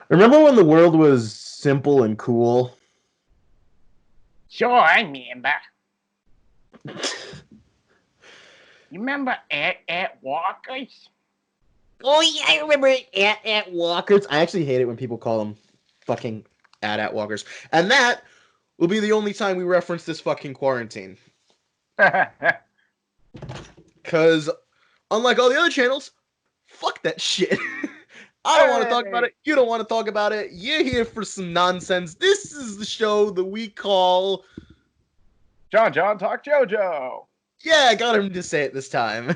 Remember when the world was simple and cool? Sure, I remember. You remember at Walkers? Oh yeah, I remember at walkers. I actually hate it when people call them fucking at walkers. And that will be the only time we reference this fucking quarantine. Cause unlike all the other channels, fuck that shit. I don't want to talk about Hey, it. You don't want to talk about it. You're here for some nonsense. This is the show that we call. JohnJohn talk JoJo. Yeah, I got him to say it this time.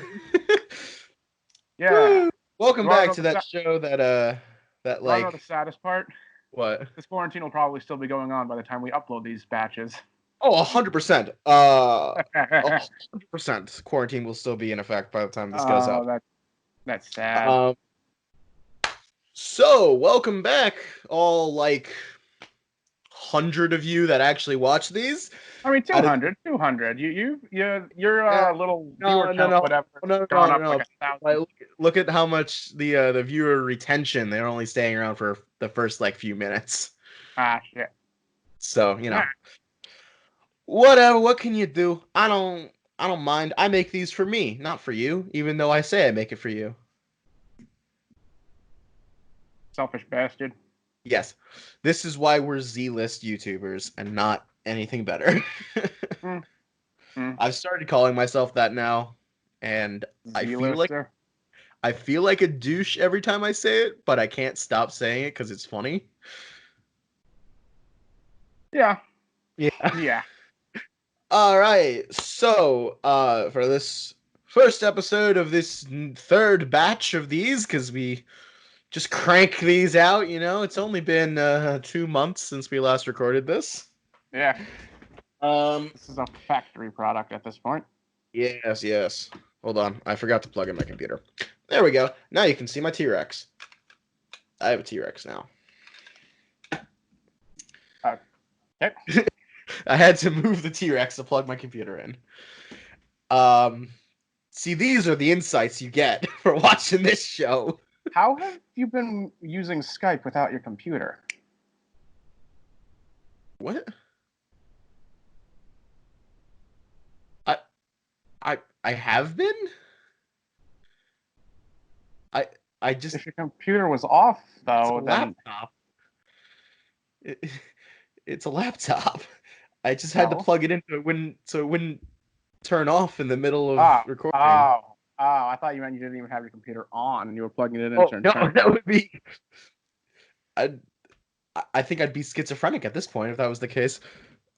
Yeah. Welcome You want to back know to the that show that you want to know the like saddest part? what? This quarantine will probably still be going on by the time we upload these batches. Oh, 100%. 100%. Quarantine will still be in effect by the time this goes Oh, up. that's sad. Um, so welcome back, all like 100 of you that actually watch these. I mean, Out of 200. Your uh, little viewer no, no, count, no, whatever, no, gone no, up like no. 1,000. Like, look at how much the viewer retention. They're only staying around for the first like few minutes. Ah, shit. So Ah, whatever. What can you do? I don't mind. I make these for me, not for you. Even though I say I make it for you. selfish bastard. Yes, this is why we're Z-list YouTubers and not anything better. Mm, mm. I've started calling myself that now, and I feel like Z-lister. I feel like a douche every time I say it, but I can't stop saying it because it's funny. Yeah, Yeah. yeah. All right. So, for this first episode of this third batch of these, because we just crank these out, it's only been 2 months since we last recorded this. Yeah, Um, this is a factory product at this point. yes, yes. Hold on, I forgot to plug in my computer. There we go. Now you can see my T-Rex. I have a T-Rex now. Okay. I had to move the T-Rex to plug my computer in. Um, See, these are the insights you get for watching this show. How have you been using Skype without your computer? What? I I have been. I I just If your computer was off, it's a though, then laptop. It, it's a laptop. I just had to no. plug it in so it wouldn't turn off in the middle of Oh, recording. oh, oh! I thought you meant you didn't even have your computer on and you were plugging it in Oh to no, turn it that on. would be. I I think I'd be schizophrenic at this point if that was the case.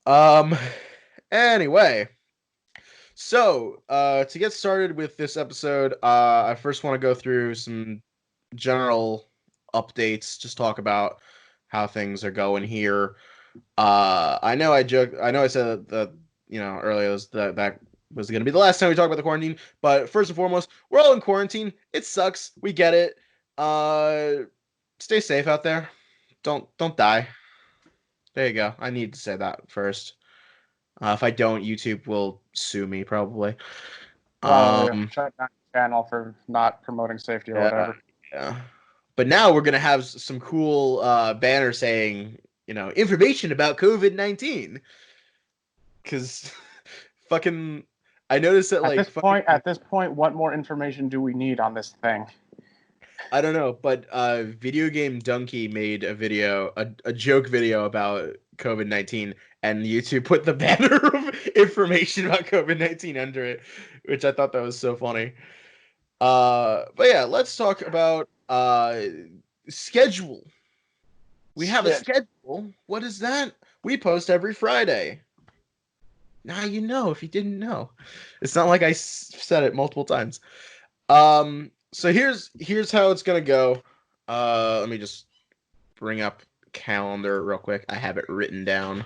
Um. Anyway, so to get started with this episode, I first want to go through some general updates. Just talk about how things are going here. I know I joked. I know I said that earlier that was going to be the last time we talk about the quarantine. But first and foremost, we're all in quarantine. It sucks. We get it. Uh, Stay safe out there. Don't die. There you go. I need to say that first. If I don't, YouTube will sue me probably. Probably Um, shut down the channel for not promoting safety or yeah, whatever. yeah. But now we're gonna have some cool banner saying, information about COVID-19. Because fucking, I noticed that like fucking, At this point, what more information do we need on this thing? I don't know, but Video Game Donkey made a video, a joke video about COVID-19, and YouTube put the banner of information about COVID-19 under it, which I thought that was so funny. But yeah, let's talk about schedule. We have a Shit. schedule. What is that? We post every Friday. Now you know if you didn't know. It's not like I said it multiple times. So here's how it's gonna go. Let me just bring up calendar real quick. I have it written down.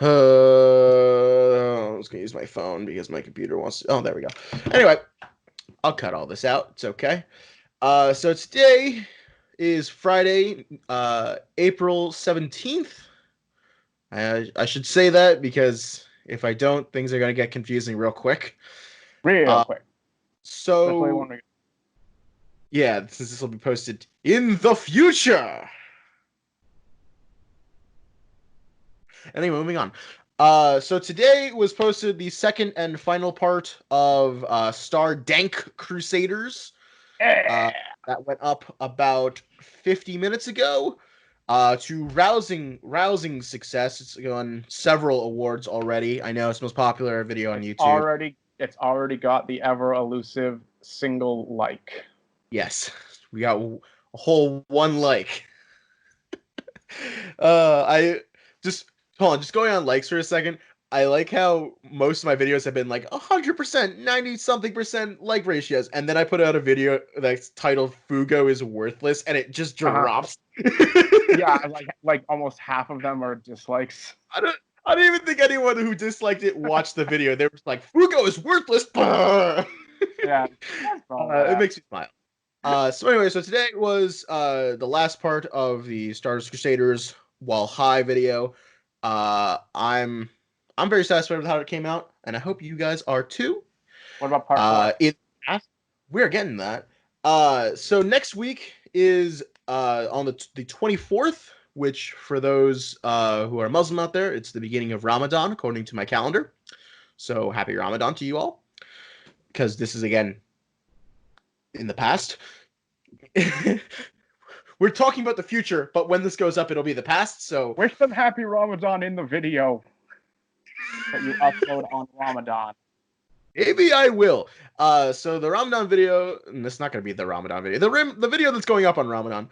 I was gonna use my phone because my computer wants to. Oh, there we go. Anyway, I'll cut all this out. It's okay. So today is Friday, April 17th. I should say that because if I don't, things are gonna get confusing real quick. Real Uh, quick. Especially so when we Yeah, since this will be posted in the future. Anyway, moving on. So today was posted the second and final part of Star-DANK Crusaders. Uh, Yeah. that went up about 50 minutes ago. To rousing success. It's won several awards already. I know it's the most popular video on YouTube. It's already got the ever elusive single like. Yes, we got a whole one like. I just hold on, just going on likes for a second. I like how most of my videos have been like 100%, 90 something percent like ratios, and then I put out a video that's titled "Fugo is worthless," and it just Uh-huh. drops. Yeah, like almost half of them are dislikes. I don't. I don't even think anyone who disliked it watched the video. They were just like, "Fugo is worthless." Yeah, that's all It that. makes me smile. So anyway, so today was the last part of the Stardust Crusaders While High video. I'm very satisfied with how it came out, and I hope you guys are too. What about part four? It we're getting that. So next week is on the 24th, which for those who are Muslim out there, it's the beginning of Ramadan according to my calendar. So happy Ramadan to you all, because this is again in the past. We're talking about the future, but when this goes up, it'll be the past. So Wish them happy Ramadan in the video that you upload on Ramadan. maybe I will. So the Ramadan video, and it's not going to be the Ramadan video. The video that's going up on Ramadan.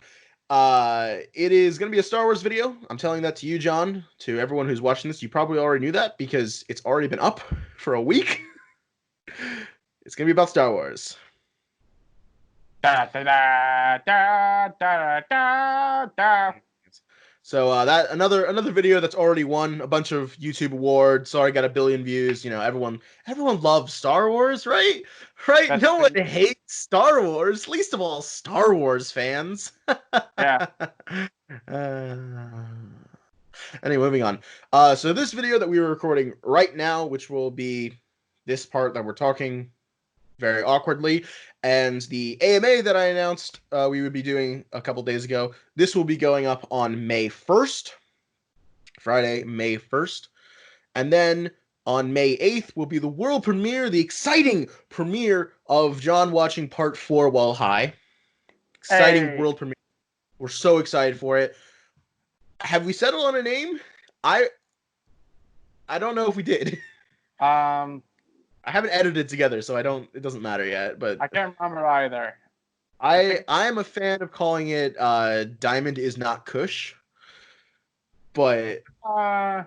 It is going to be a Star Wars video. I'm telling that to you, John. To everyone who's watching this, you probably already knew that because it's already been up for a week. It's going to be about Star Wars. Da, da, da, da, da, da, da. So that another video that's already won a bunch of YouTube awards. Already got a billion views. You know, everyone loves Star Wars, right? Right? That's No one been, hates Star Wars, least of all Star Wars fans. yeah. uh, anyway, moving on. So this video that we were recording right now, which will be this part that we're talking very awkwardly, and the AMA that I announced we would be doing a couple days ago. This will be going up on May 1st, Friday, May 1st. And then on May 8th will be the world premiere, the exciting premiere of John watching part 4 while high. Exciting Hey. world premiere. We're so excited for it. Have we settled on a name? I I don't know if we did. Um, I haven't edited together, so it doesn't matter yet, but I can't remember either. I I think I am a fan of calling it Diamond is not Kush, but uh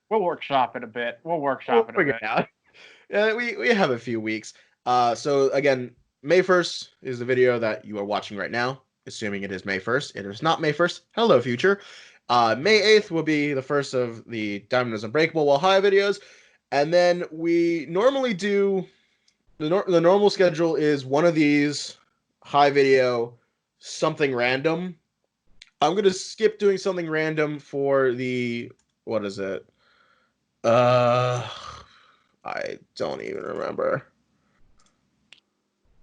we'll workshop it a bit. We'll we'll workshop it a figure bit. it out. We have a few weeks. So again, May 1st is the video that you are watching right now, assuming it is May 1st. It is not May 1st. Hello, future. May 8th will be the first of the Diamond is Unbreakable While High videos. And then we normally do the normal schedule is one of these high video, something random. I'm gonna skip doing something random for the what is it? Uh I don't even remember.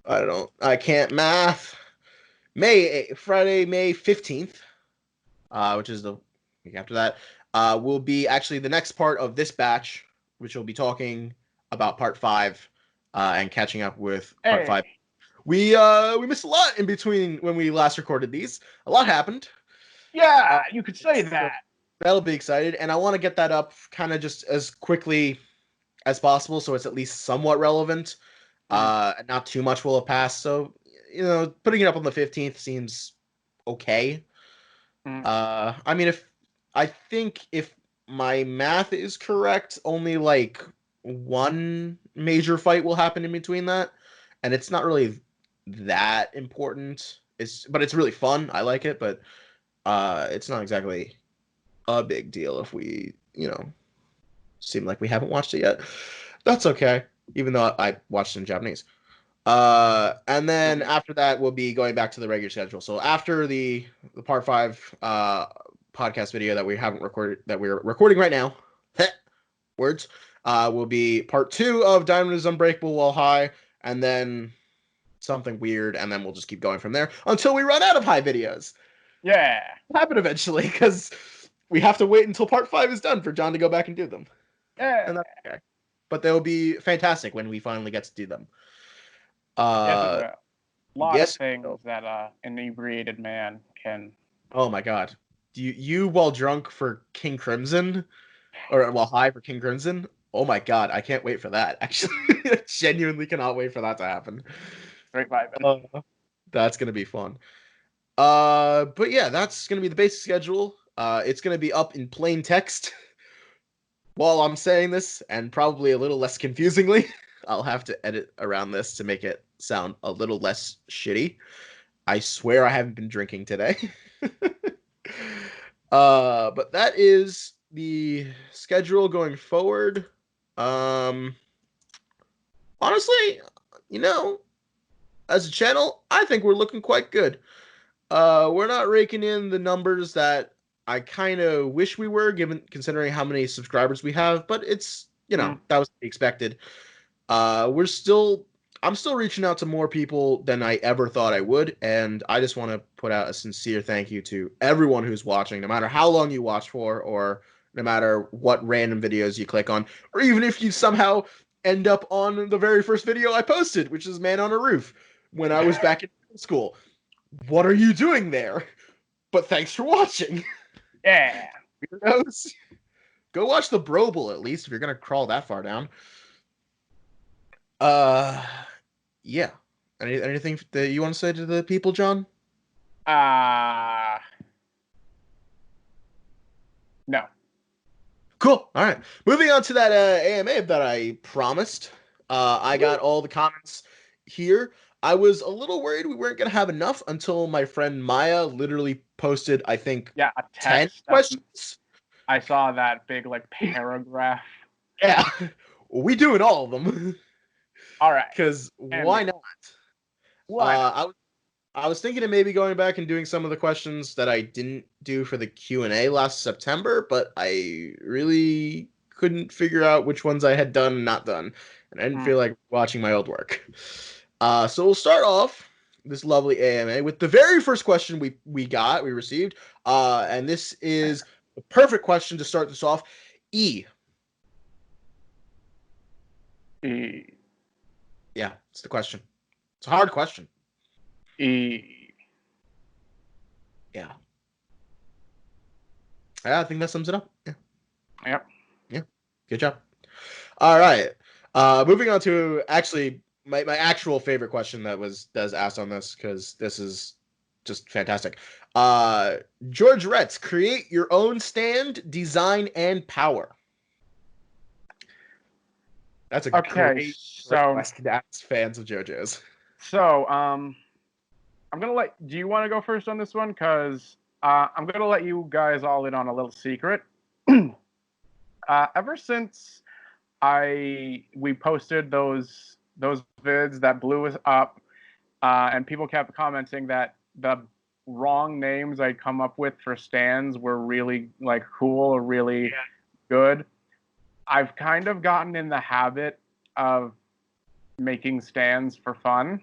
I can't math. Friday, May 15th, which is the week after that, will be actually the next part of this batch, which will be talking about part 5 and catching up with part 5. Hey. We missed a lot in between when we last recorded these. A lot happened. Yeah, you could say So that. that'll be excited, and I want to get that up kind of just as quickly as possible, so it's at least somewhat relevant. Mm, Not too much will have passed, so putting it up on the 15th seems okay. mm. I mean, if I think if my math is correct, only like one major fight will happen in between that, and it's not really that important. But it's really fun. I like it, but it's not exactly a big deal if we, seem like we haven't watched it yet. That's okay, even though I watched it in Japanese. And then Mhm. after that, we'll be going back to the regular schedule. So after the part 5 podcast video that we haven't recorded, that we're recording right now, words, will be part 2 of Diamond is Unbreakable While High, and then something weird, and then we'll just keep going from there until we run out of high videos. Yeah. It'll happen eventually, because we have to wait until part 5 is done for John to go back and do them. Yeah. And that's okay. But they'll be fantastic when we finally get to do them. Yes, it will. A lot of Yes. things that inebriated man can. Oh my god. You while drunk for King Crimson, or while high for King Crimson? Oh my god, I can't wait for that. Actually, I genuinely cannot wait for that to happen. Great vibing. That's gonna be fun. But yeah, that's gonna be the basic schedule. It's gonna be up in plain text while I'm saying this, and probably a little less confusingly. I'll have to edit around this to make it sound a little less shitty. I swear I haven't been drinking today. But that is the schedule going forward. Honestly, as a channel, I think we're looking quite good. We're not raking in the numbers that I kind of wish we were, considering how many subscribers we have, but it's, that was to be expected. I'm still reaching out to more people than I ever thought I would, and I just want to put out a sincere thank you to everyone who's watching, no matter how long you watch for, or no matter what random videos you click on, or even if you somehow end up on the very first video I posted, which is Man on a Roof, when I was back in school. What are you doing there? But thanks for watching. Yeah. Weirdos. Go watch the Broble at least if you're gonna crawl that far down. Yeah. Anything that you want to say to the people, John? No. Cool. All right. Moving on to that AMA that I promised. I got all the comments here. I was a little worried we weren't going to have enough until my friend Maya literally posted, I think, Yeah, a 10 text. questions. I saw that big paragraph. Yeah. We doing all of them. All right. Because why not? Why not? I was thinking of maybe going back and doing some of the questions that I didn't do for the Q&A last September, but I really couldn't figure out which ones I had done and not done, and I didn't feel like watching my old work. So we'll start off this lovely AMA with the very first question we received, and this is the perfect question to start this off. E. E. Yeah, it's the question. It's a hard question. E. Yeah. I think that sums it up. Yeah. Yep. Yeah. Good job. All right. Moving on to actually my actual favorite question that was asked on this, because this is just fantastic. George Retz, create your own stand, design, and power. That's a great request to ask fans of JoJo's. So, I'm gonna do you want to go first on this one? Because I'm gonna let you guys all in on a little secret. Ever since we posted those vids that blew us up, and people kept commenting that the wrong names I'd come up with for stands were really cool or really good. I've kind of gotten in the habit of making stands for fun.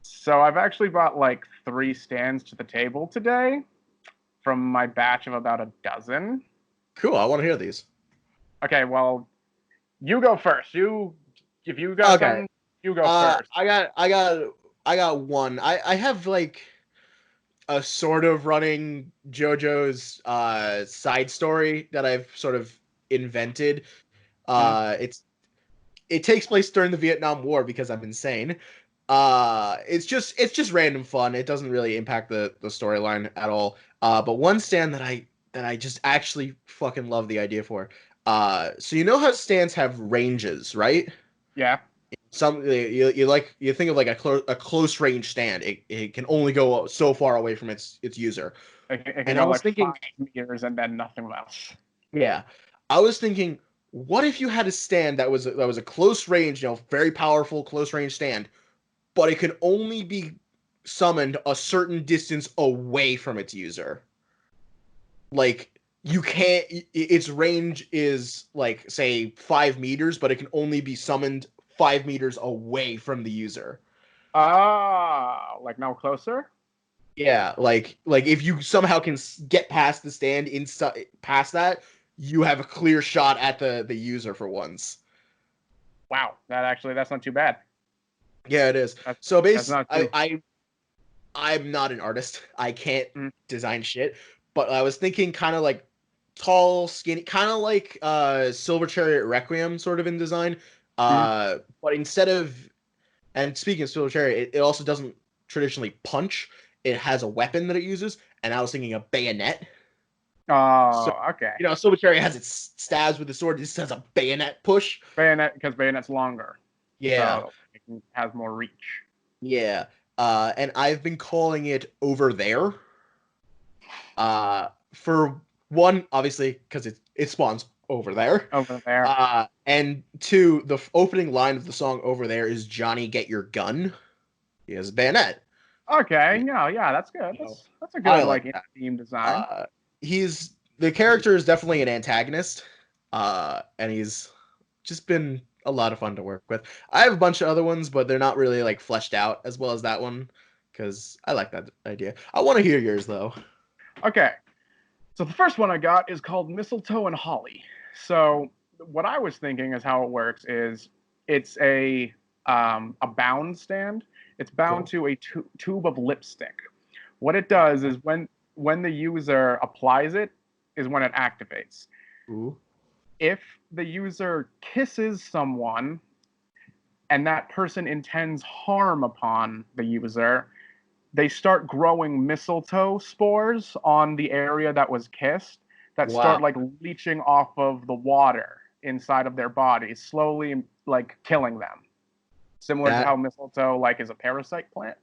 So I've actually brought 3 stands to the table today from my batch of about a dozen. Cool, I want to hear these. Okay, well, you go first. If you got something, you go first. I got one. I have a sort of running JoJo's side story that I've sort of invented. It takes place during the Vietnam War because I'm insane. It's just random fun. It doesn't really impact the storyline at all. But one stand that I just actually fucking love the idea for. So you know how stands have ranges, right? Yeah. You think of a close range stand. It can only go so far away from its user. It can And go I was thinking 5 meters and then nothing else. Yeah. I was thinking, what if you had a stand that was a close range, very powerful close range stand, but it could only be summoned a certain distance away from its user. You can't, its range is say 5 meters, but it can only be summoned 5 meters away from the user. Like now closer? Yeah, like if you somehow can get past the stand inside past that, you have a clear shot at the user for once. Wow, that's not too bad. Yeah, it is. That's So that's basically, not too. I'm not an artist. I can't Mm, design shit. But I was thinking kind of like tall, skinny, kind of like Silver Chariot Requiem sort of in design. mm. But instead of and speaking of Silver Chariot, it also doesn't traditionally punch. It has a weapon that it uses, and I was thinking a bayonet. So Oh, okay. Silver Chariot has its stabs with the sword. This has a bayonet push. Bayonet, because bayonet's longer, Yeah, so it has more reach. yeah. And I've been calling it Over There. For one, obviously, because it spawns over there. Over there. And two, the opening line of the song Over There is Johnny, get your gun. He has a bayonet. Okay, You yeah, that's good. know, That's a I good like like that. theme design. Uh, the character is definitely an antagonist. And he's just been a lot of fun to work with. I have a bunch of other ones, but they're not really like fleshed out as well as that one because I like that idea. I want to hear yours though. Okay, so the first one I got is called Mistletoe and Holly. So what I was thinking is how it works is it's a bound stand. It's bound Cool. to a tube of lipstick. What it does is when the user applies it is when it activates. Ooh. If the user kisses someone and that person intends harm upon the user, they start growing mistletoe spores on the area that was kissed that start Wow. like leaching off of the water inside of their bodies, slowly like killing them. Similar to That how mistletoe like is a parasite plant.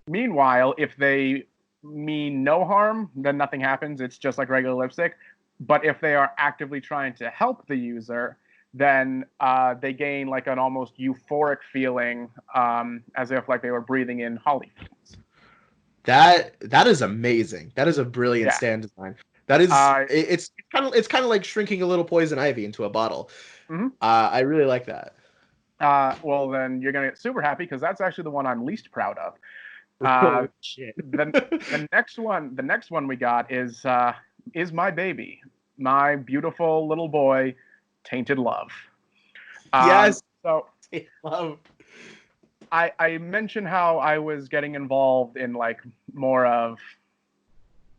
Meanwhile, if they mean no harm, then nothing happens. It's just like regular lipstick. But if they are actively trying to help the user, then they gain like an almost euphoric feeling, as if like they were breathing in holly fumes. that is amazing. That is a brilliant Yeah. stand design. That is Uh, it's kind of like shrinking a little poison ivy into a bottle. mhm. I really like that. Well, then you're gonna get super happy because that's actually the one I'm least proud of. Oh Uh, shit. the the next one we got is my baby, my beautiful little boy, Tainted Love. Yes. So I love. I mentioned how I was getting involved in like more of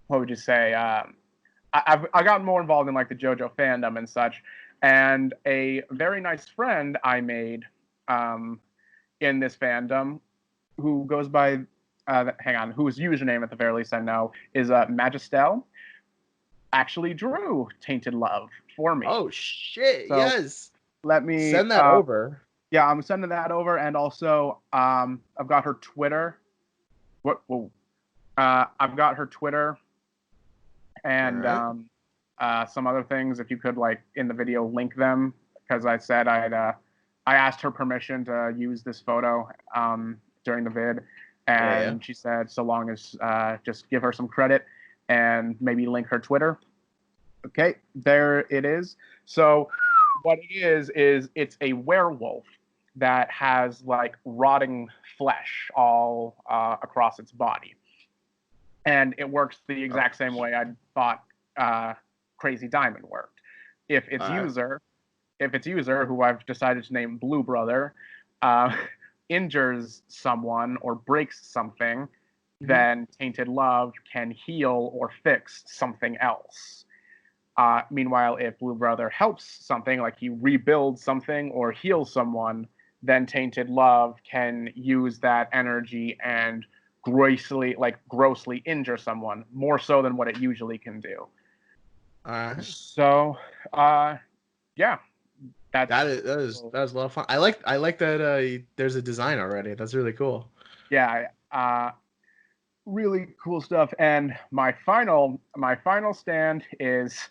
what would you say? I got more involved in like the JoJo fandom and such, and a very nice friend I made um, in this fandom who goes by hang on, whose username at the very least I know is Magistel, actually drew Tainted Love for me. Oh shit. So Yes. let me Send that over. yeah, I'm sending that over, and also I've got her Twitter. What? Whoa. I've got her Twitter All and right. some other things. If you could like in the video link them, because I said I asked her permission to use this photo during the vid, Yeah, yeah. and she said so long as just give her some credit and maybe link her Twitter. Okay, there it is. So what it is it's a werewolf that has like rotting flesh all across its body, and it works the Oh, exact same way I thought Crazy Diamond worked. If its all right. user, if its user, who I've decided to name Blue Brother, uh, injures someone or breaks something, Mhm. then Tainted Love can heal or fix something else. Meanwhile, if Blue Brother helps something, like he rebuilds something or heals someone, then Tainted Love can use that energy and grossly injure someone more so than what it usually can do. All right. So, yeah, that's That is a lot of fun. I like that there's a design already. That's really cool. yeah, really cool stuff. And my final stand is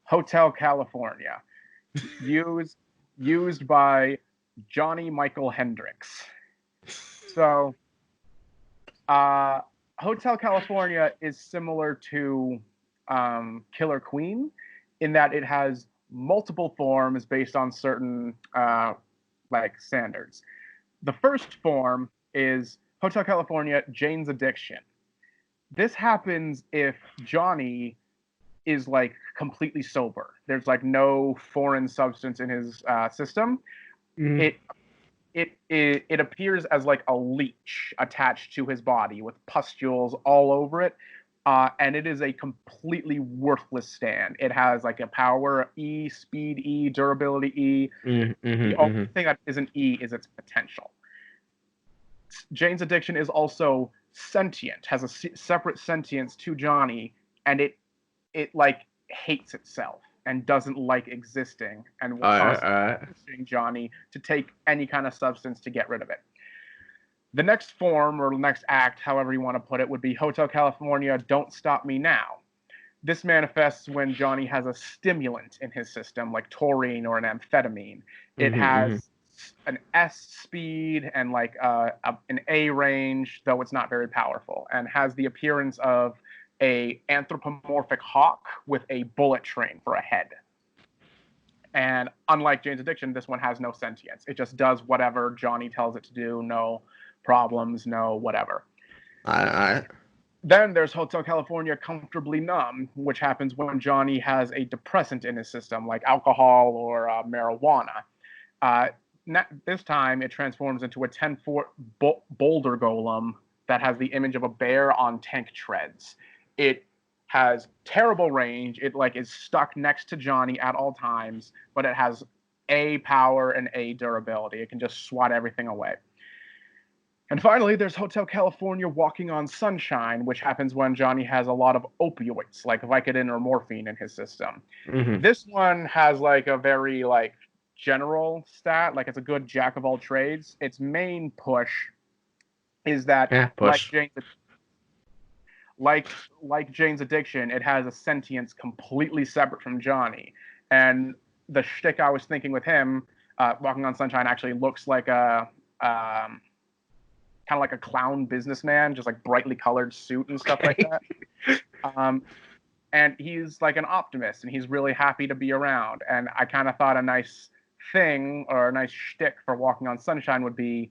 Hotel California, used used by Johnny Michael Hendricks. So, uh, Hotel California is similar to Killer Queen in that it has multiple forms based on certain like standards. The first form is Hotel California, Jane's Addiction. This happens if Johnny is like completely sober. There's like no foreign substance in his system. Mm. It appears as like a leech attached to his body with pustules all over it. And it is a completely worthless stand. It has like a power E, speed E, durability E. The only thing that isn't E is its potential. Jane's Addiction is also sentient, has a separate sentience to Johnny, and it like hates itself and doesn't like existing, and will constantly pushing Johnny to take any kind of substance to get rid of it. The next form, or the next act, however you want to put it, would be Hotel California, Don't Stop Me Now. This manifests when Johnny has a stimulant in his system, like taurine or an amphetamine. It has an S speed and like an A range, though it's not very powerful, and has the appearance of a anthropomorphic hawk with a bullet train for a head. And unlike Jane's Addiction, this one has no sentience. It just does whatever Johnny tells it to do. No problems, no whatever. Then there's Hotel California, Comfortably Numb, which happens when Johnny has a depressant in his system, like alcohol or marijuana. This time, it transforms into a 10-foot boulder golem that has the image of a bear on tank treads. It has terrible range. It like is stuck next to Johnny at all times, but it has A power and A durability. It can just swat everything away. And finally, there's Hotel California, Walking on Sunshine, which happens when Johnny has a lot of opioids, like Vicodin or morphine in his system. This one has like a very like general stat, like it's a good jack of all trades. Its main push is that like Jane's Addiction, it has a sentience completely separate from Johnny. And the shtick I was thinking with him, Walking on Sunshine, actually looks like a kind of like a clown businessman, just like brightly colored suit and stuff like that. And he's like an optimist, and he's really happy to be around. And I kind of thought a nice thing or a nice shtick for Walking on Sunshine would be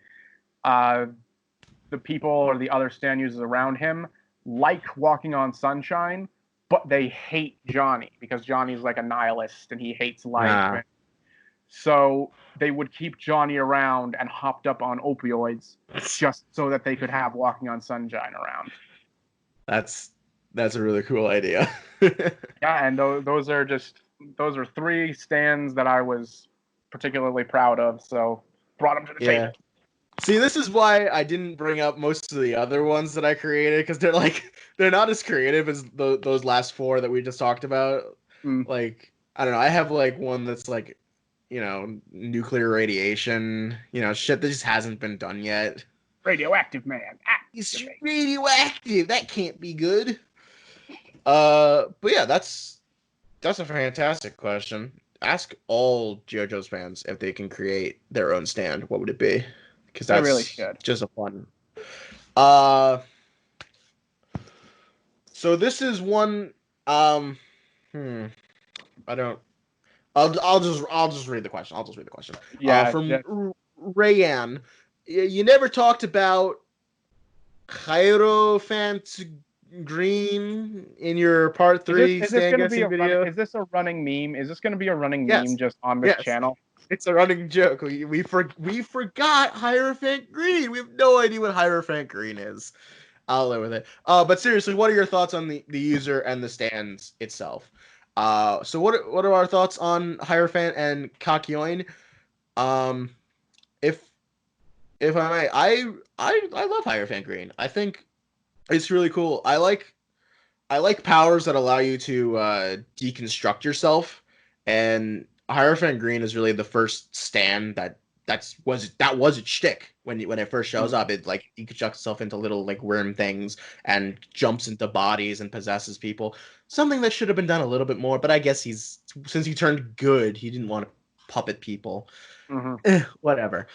the people or the other stand users around him like Walking on Sunshine, but they hate Johnny because Johnny's like a nihilist and he hates life. So they would keep Johnny around and hopped up on opioids just so that they could have Walking on Sunshine around. That's a really cool idea. Yeah, and those are three stands that I was particularly proud of, so brought them to the table. See, this is why I didn't bring up most of the other ones that I created, because they're not as creative as those last four that we just talked about. Like, I don't know, I have like one that's like, nuclear radiation, shit that just hasn't been done yet. Radioactive man. He's radioactive. That can't be good. But yeah, that's a fantastic question. Ask all JoJo's fans if they can create their own stand. What would it be? Because that's really just a fun. So this is one. I don't. I'll just read the question. Yeah. From Rayan, you never talked about Hierophant Green in your part 3 stand guessing video. Is this a running meme? Is this going to be a running meme just on this channel? It's a running joke. We forgot Hierophant Green. We have no idea what Hierophant Green is. I'll live with it. But seriously, what are your thoughts on the user and the stands itself? So what are our thoughts on Hierophant and Kakyoin? If I may, I love Hierophant Green. I think it's really cool. I like powers that allow you to deconstruct yourself, and Hierophant Green is really the first stand that was its shtick when it first shows up. It like deconstructs itself into little like worm things and jumps into bodies and possesses people. Something that should have been done a little bit more, but I guess since he turned good, he didn't want to puppet people. Whatever.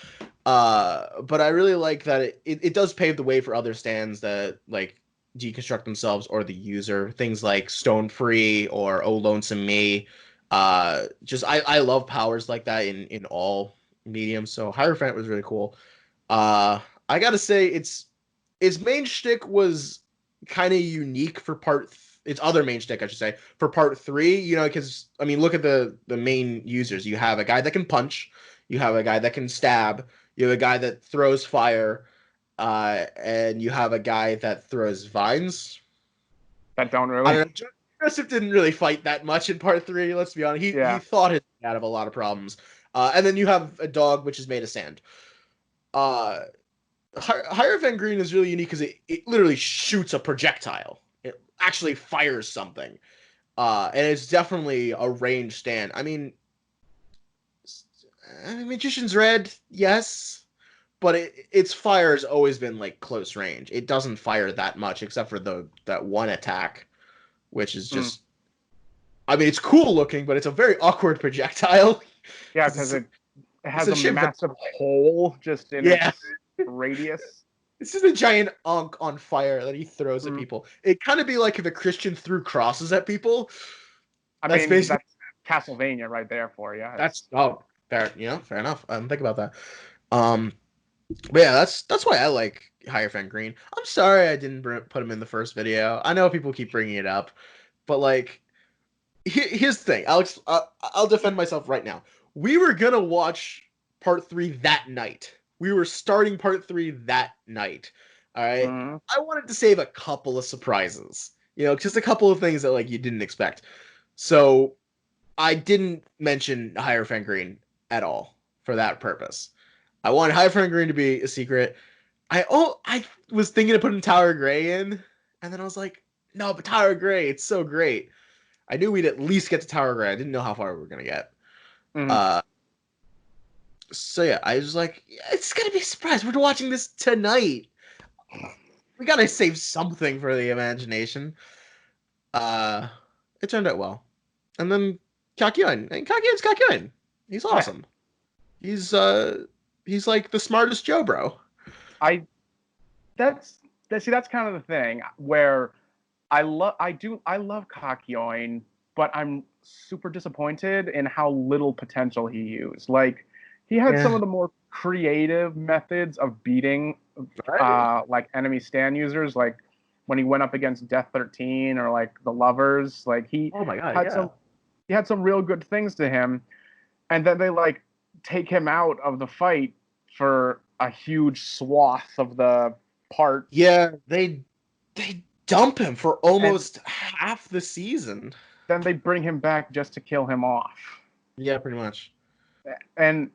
But I really like that it does pave the way for other stands that like deconstruct themselves or the user. Things like Stone Free or Oh Lonesome Me. Just I love powers like that in all mediums. So Hierophant was really cool. I gotta say its main shtick was kind of unique for its other main shtick, I should say, for part three. You know, because I mean, look at the main users. You have a guy that can punch. You have a guy that can stab. You have a guy that throws fire. And you have a guy that throws vines. That don't I really. don't know. Joseph didn't really fight that much in part three. Let's be honest. He Yeah. thought his way out of a lot of problems. And then you have a dog which is made of sand. Uh, Hierophant Green is really unique because it literally shoots a projectile. It actually fires something. And it's definitely a range stand. I mean, Magician's Red, yes, but its fire has always been like close range. It doesn't fire that much except for that one attack, which is Mm. just. I mean, it's cool looking, but it's a very awkward projectile. Yeah, because it has a a shame massive hole just in yeah. its radius. It's just a giant unk on fire that he throws at Mm. people. It'd kind of be like if a Christian threw crosses at people. I That's mean, basically that's Castlevania right there for you. fair. Fair enough. I didn't think about that. Um, but yeah, that's why I like Hierophant Green. I'm sorry I didn't put him in the first video. I know people keep bringing it up, but like, here's the thing. I'll defend myself right now. We were gonna watch part three that night. We were starting part three that night. All right. Mm. I wanted to save a couple of surprises. You know, just a couple of things that like you didn't expect. So I didn't mention Hierophant Green at all for that purpose. I wanted Hierophant Green to be a secret. I was thinking of putting Tower Gray in, and then I was like, no, but Tower Gray, it's so great. I knew we'd at least get to Tower Gray. I didn't know how far we were gonna get. Mm. Uh, so yeah, I was like, yeah, it's gonna be a surprise. We're watching this tonight. We gotta save something for the imagination. Uh, it turned out well. And then Kakyoin, and Kakyoin's Kakyoin. He's Yeah. awesome. He's like the smartest Joe bro. I that's that's kind of the thing where I love Kakyoin, but I'm super disappointed in how little potential he used. Like he had some Yeah. of the more creative methods of beating Right? like enemy stand users, like when he went up against Death 13 or like the Lovers, like Oh my god, had yeah. some he had some real good things to him, and then they like take him out of the fight for a huge swath of the part, Yeah, they dump him for and almost half the season. then they bring him back just to kill him off. Yeah, pretty much. And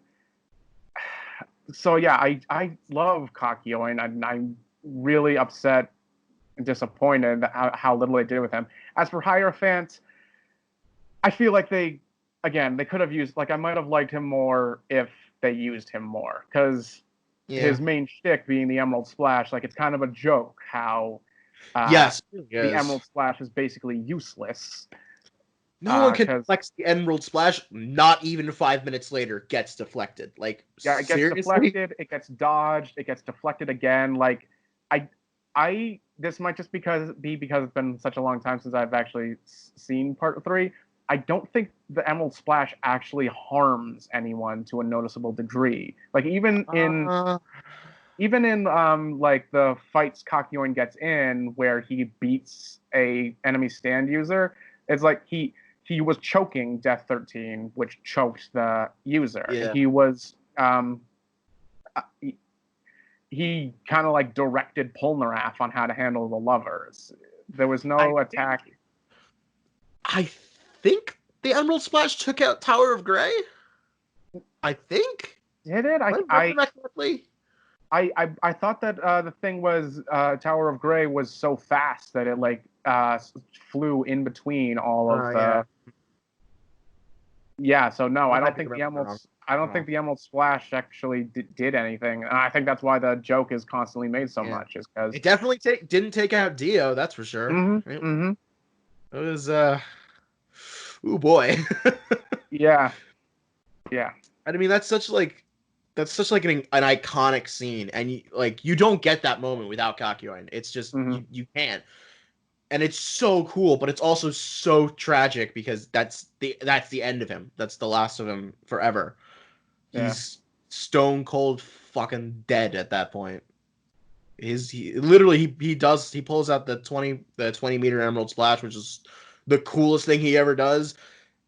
so yeah, I love Kakyoin, and I'm really upset and disappointed how little they did with him. As for Hierophant, I feel like they could have used, like, I might have liked him more if they used him more, because Yeah. his main shtick being the Emerald Splash, like it's kind of a joke how uh, Yes, it really the is. Emerald Splash is basically useless. No one can Because flex the Emerald Splash. Not even 5 minutes later, gets deflected. Like yeah, it gets seriously? deflected, it gets dodged, it gets deflected again. Like I, this might just because it's been such a long time since I've actually seen part three. I don't think the Emerald Splash actually harms anyone to a noticeable degree. Like Uh, even in like the fights Kakyoin gets in where he beats a enemy stand user, it's like he was choking Death 13, which choked the user, and yeah. he was he kind of like directed Polnareff on how to handle the lovers. There was I no think attack. I think the Emerald Splash took out Tower of Grey. I think. Did it? Am I remembering that correctly? I thought that the thing was Tower of Grey was so fast that it like flew in between all of Yeah. the. Yeah, so no, I I might don't be think the remembering Emerald. wrong. I don't Oh, think the Emerald Splash actually did anything, and I think that's why the joke is constantly made so yeah. much, is because. It definitely didn't take out Dio, that's for sure. Mm-hmm. It Mm-hmm. was ooh boy. Yeah. Yeah. I mean that's such like an iconic scene, and you don't get that moment without Kakyoin. It's just Mm-hmm. you can't. and it's so cool, but it's also so tragic because that's the end of him. That's the last of him forever. Yeah. He's stone cold fucking dead at that point. He pulls out the 20 meter emerald splash, which is the coolest thing he ever does,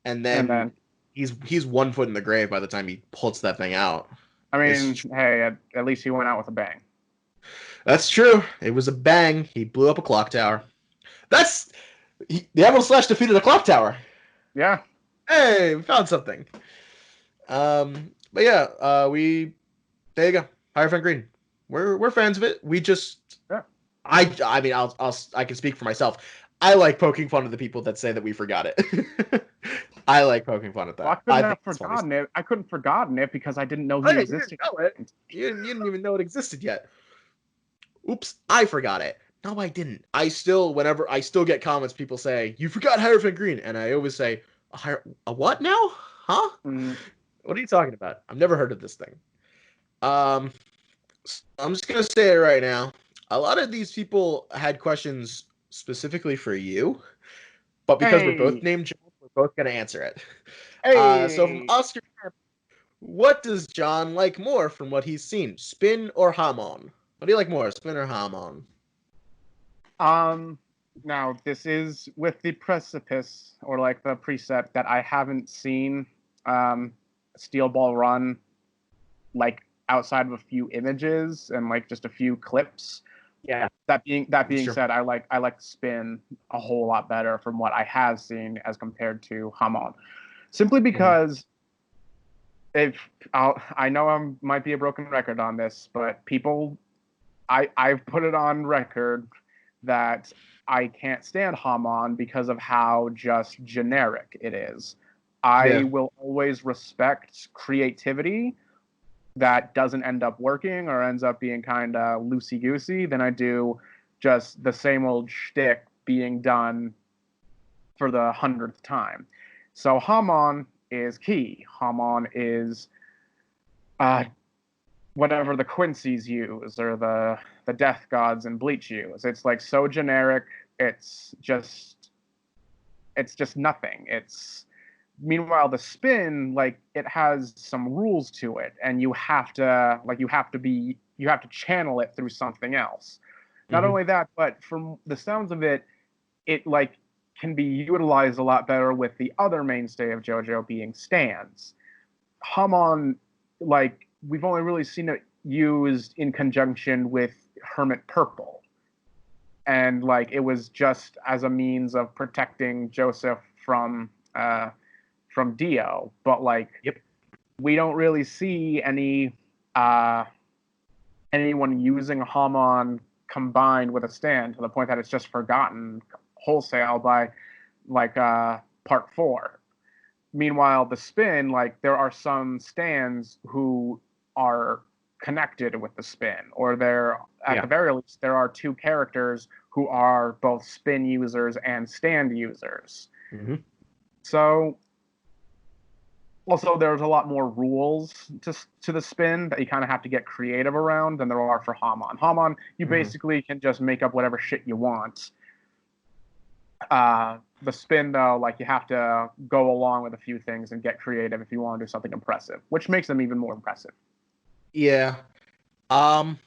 and And then then, he's 1 foot in the grave by the time he pulls that thing out. I mean, It's hey, at least he went out with a bang. That's true. It was a bang. He blew up a clock tower. The Emerald Slash defeated a clock tower. Yeah. Hey, we found something. But yeah, there you go. Hierophant Green. We're fans of it. We just Yeah. I mean I can speak for myself. I like poking fun at the people that say that we forgot it. I like poking fun at Well, I that. I couldn't think have it's funny. forgotten it. I couldn't forgotten it because I didn't know Oh he yeah, you didn't existed. know it. You didn't even know it existed yet. Oops, I forgot it. No, I didn't. Whenever I still get comments, people say, you forgot Hierophant Green. And I always say, a what now? Huh? Mm. What are you talking about? I've never heard of this thing. Um, I'm just going to say it right now. A lot of these people had questions specifically for you, but because we're both Hey, named John, we're both going to answer it. So from hey. Oscar, what does John like more from what he's seen? Spin or Hamon? What do you like more, Spin or Hamon? Um, Now this is with the precipice or like the preset that I haven't seen Steel Ball Run like outside of a few images and like just a few clips. Yeah, That being sure. said, I like Spin a whole lot better from what I have seen as compared to Hamon. Simply Mhm. because if I know I might be a broken record on this, but I've put it on record that I can't stand Hamon because of how just generic it is. I Yeah. will always respect creativity that doesn't end up working or ends up being kind of loosey goosey than I do just the same old shtick being done for the 100th time. So Hamon is key. Hamon is uh, whatever the Quincy's use or the Death Gods and Bleach use. It's like so generic. It's just nothing. It's Meanwhile the Spin, like, it has some rules to it, and you have to channel it through something else. Not Hmm. only that, but from the sounds of it, it like can be utilized a lot better with the other mainstay of JoJo being stands. Hamon, like, we've only really seen it used in conjunction with Hermit Purple, and like it was just as a means of protecting Joseph from Dio, but like Yep. we don't really see uh, anyone using Hamon combined with a stand to the point that it's just forgotten wholesale by like part four. Meanwhile, the Spin, like, there are some stands who are connected with the Spin, or there, at Yeah. the very least, there are two characters who are both Spin users and stand users. Hmm. So also there's a lot more rules to the Spin that you kind of have to get creative around than there are for Hamon. Hamon, you Hmm. basically can just make up whatever shit you want. The Spin, though, like, you have to go along with a few things and get creative if you want to do something impressive, which makes them even more impressive. Yeah. Um,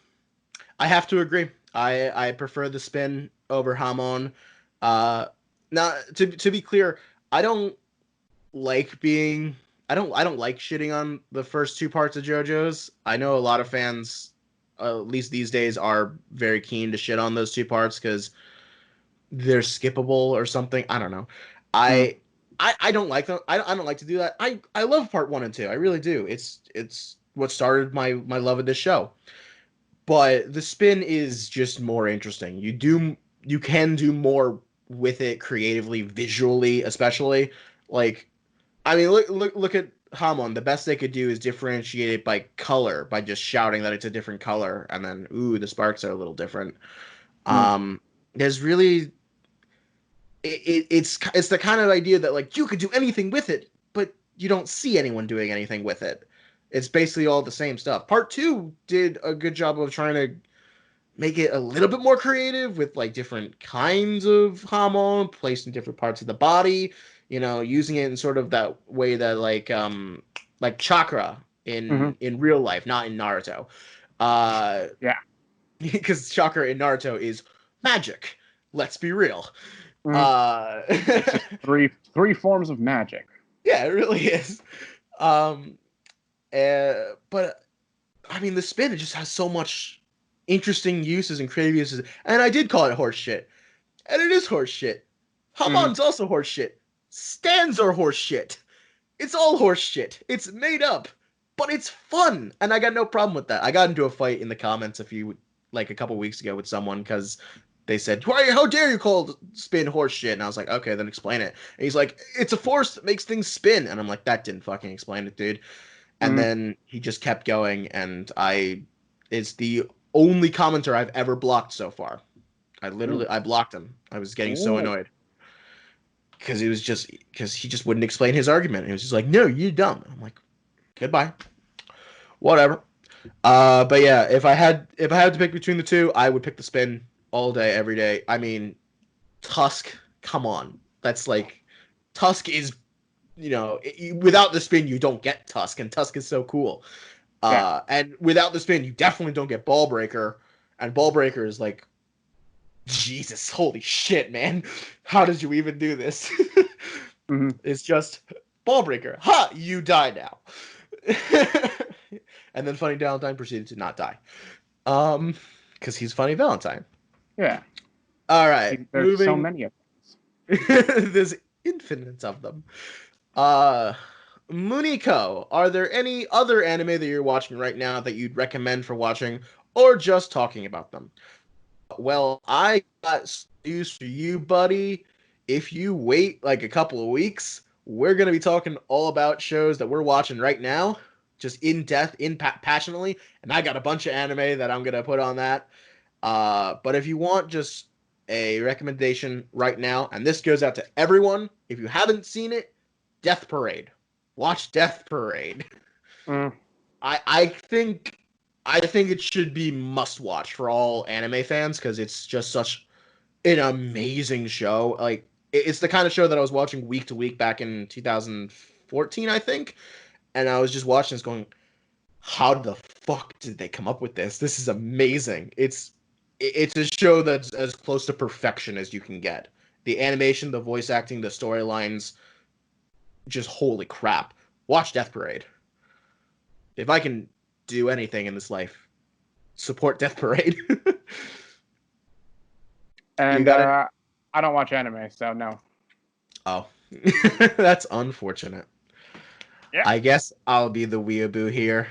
I have to agree. I prefer the Spin over Hamon. Uh, Now to be clear, I don't like being I don't like shitting on the first two parts of JoJo's. I know a lot of fans, at least these days, are very keen to shit on those two parts because they're skippable or something. I don't know. Mm. I I don't like them. I don't like to do that. I love part one and two. I really do. It's what started my love of this show. But the Spin is just more interesting. You can do more with it creatively, visually, especially. Like, I mean, look at Hamon. The best they could do is differentiate it by color, by just shouting that it's a different color, and then ooh, the sparks are a little different. Mm. There's really it's the kind of idea that, like, you could do anything with it, but you don't see anyone doing anything with it. It's basically all the same stuff. Part two did a good job of trying to make it a little bit more creative with like different kinds of hamon placed in different parts of the body, using it in sort of that way that like chakra Mm-hmm. in real life, not in Naruto. Uh Yeah. because chakra in Naruto is magic. Let's be real. Mm-hmm. Uh It's just three forms of magic. yeah, it really is. Um but I mean, the spin, it just has so much interesting uses and creative uses. And I did call it horse shit. And it is horse shit. Mm-hmm. Hamon's also horse shit. Stands are horse shit. It's all horse shit. It's made up. But it's fun. And I got no problem with that. I got into a fight in the comments a couple weeks ago with someone because they said, how dare you call spin horse shit? And I was like, okay, then explain it. And he's like, it's a force that makes things spin. And I'm like, that didn't fucking explain it, dude. And Mm-hmm. then he just kept going, and it's the only commenter I've ever blocked so far. I blocked him. I was getting so Ooh. annoyed because he just wouldn't explain his argument. He was just like, "No, you're dumb." I'm like, "Goodbye, whatever." But yeah, if I had to pick between the two, I would pick the spin all day, every day. I mean, Tusk, come on, that's like Tusk is without the spin you don't get Tusk, and Tusk is so cool. Yeah. And without the spin, you definitely don't get Ball Breaker. And Ball Breaker is like, Jesus, holy shit, man. How did you even do this? Mm-hmm. It's just Ball Breaker. Ha! You die now. And then Funny Valentine proceeded to not die. Because he's Funny Valentine. Yeah. All right, There's so moving. many of There's infinite of them. Uh, Muniko, are there any other anime that you're watching right now that you'd recommend for watching or just talking about them? Well, I got news for you, buddy. If you wait like a couple of weeks, we're going to be talking all about shows that we're watching right now, just in depth, passionately. And I got a bunch of anime that I'm going to put on that. But if you want just a recommendation right now, and this goes out to everyone, if you haven't seen it, Death Parade. Watch Death Parade. them. I think it should be must watch for all anime fans because it's just such an amazing show. Like it's the kind of show that I was watching week to week back in 2014, I think, and I was just watching this going, how the fuck did they come up with this? This is amazing. It's a show that's as close to perfection as you can get. The animation, the voice acting, the storylines, just holy crap. Watch Death Parade. If I can do anything in this life, support Death Parade. You And got it? I don't watch anime, so no. Oh. That's unfortunate. Yeah. I guess I'll be the weeaboo here.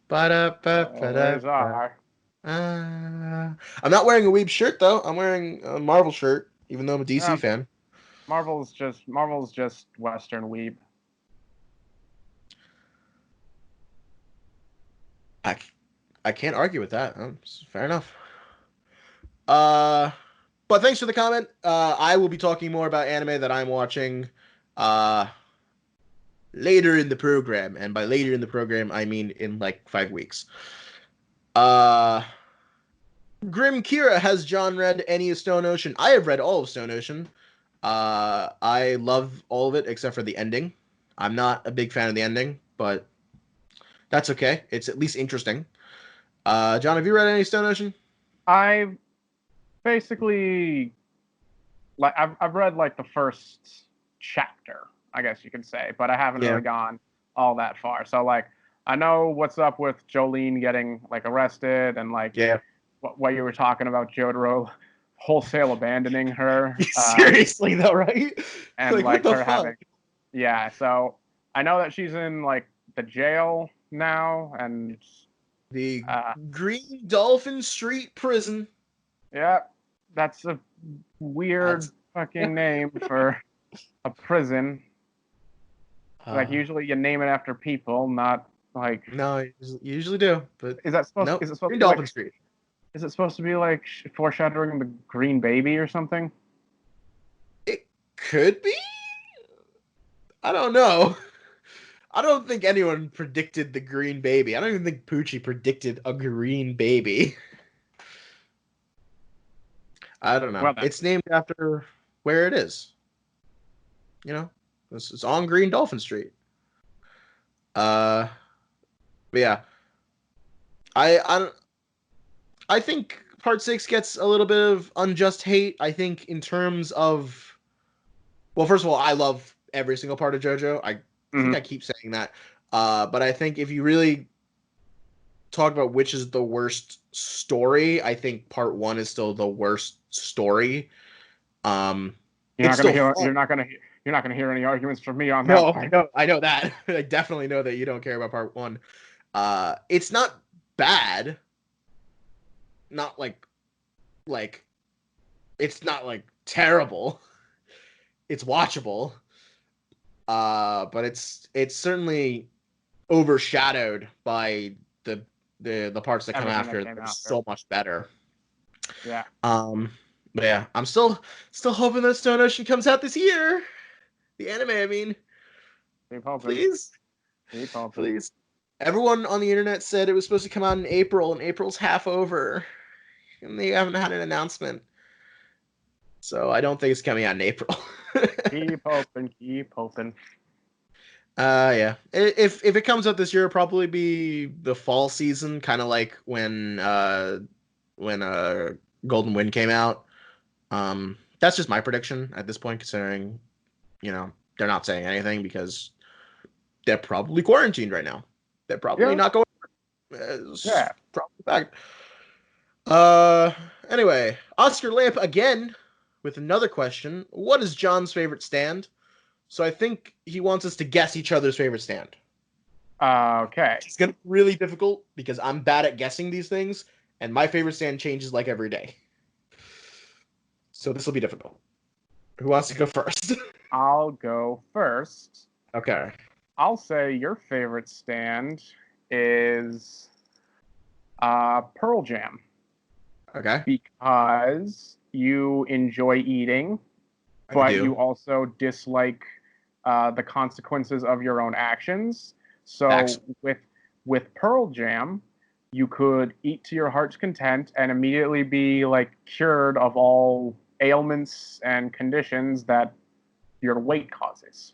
Always Ba-da-ba-ba-da-ba. are. I'm not wearing a weeb shirt though. I'm wearing a Marvel shirt, even though I'm a DC Um, fan. Marvel's just Western weeb. I, I can't argue with that. Fair enough. Uh, but thanks for the comment. I will be talking more about anime that I'm watching uh, later in the program. And by later in the program, I mean in like 5 weeks. Uh, Grim Kira, has John read any of Stone Ocean? I have read all of Stone Ocean. I love all of it except for the ending. I'm not a big fan of the ending, but that's okay. It's at least interesting. John, have you read any Stone Ocean? I've basically I've read like the first chapter, I guess you could say, but I haven't Yeah. really gone all that far. So like I know what's up with Jolene getting like arrested and like Yeah. what you were talking about JoJo wholesale abandoning her Seriously though, right? and Like what like the her fuck? having yeah. So I know that she's in like the jail now and The uh Green Dolphin Street Prison. yeah, that's a weird That's fucking name for a prison. Like uh usually you name it after people, not like no, you usually do, but nope. is it supposed Green to be like Dolphin Street. is it supposed to be like foreshadowing the green baby or something? It could be. I don't know. I don't think anyone predicted the green baby. I don't even think Poochie predicted a green baby. I don't know. Well then, It's named after where it is. You know, it's on Green Dolphin Street. Uh, but yeah, I I think Part Six gets a little bit of unjust hate. I think in terms of, well, first of all, I love every single part of JoJo. I think hmm I keep saying that. But I think if you really talk about which is the worst story, I think Part One is still the worst story. Um, you're it's not gonna still hear fun. you're not gonna hear any arguments from me on that No, one. I know that. I definitely know that you don't care about Part One. It's not bad. Not like it's not like terrible. It's watchable. But it's certainly overshadowed by the the parts that come Everything that after. came They're after. so much better. Yeah, But yeah, I'm still hoping that Stone Ocean comes out this year. The anime, I mean, keep hoping. please, Keep hoping. please. Everyone on the internet said it was supposed to come out in April, and April's half over, and they haven't had an announcement. So I don't think it's coming out in April. Keep hoping. Keep hoping. Yeah. If it comes out this year, it'll probably be the fall season, kind of like when Golden Wind came out. That's just my prediction at this point, considering they're not saying anything because they're probably quarantined right now. They're probably Yeah, not going. It's yeah. probably fact. Uh, anyway, Oscar Lamp again with another question. What is John's favorite stand? So I think he wants us to guess each other's favorite stand. Okay. It's gonna be really difficult because I'm bad at guessing these things, and my favorite stand changes like every day. So this will be difficult. Who wants to go first? I'll go first. Okay. I'll say your favorite stand is Pearl Jam Okay. because you enjoy eating, I but you do. also dislike the consequences of your own actions. Facts. So with Pearl Jam, you could eat to your heart's content and immediately be like cured of all ailments and conditions that your weight causes.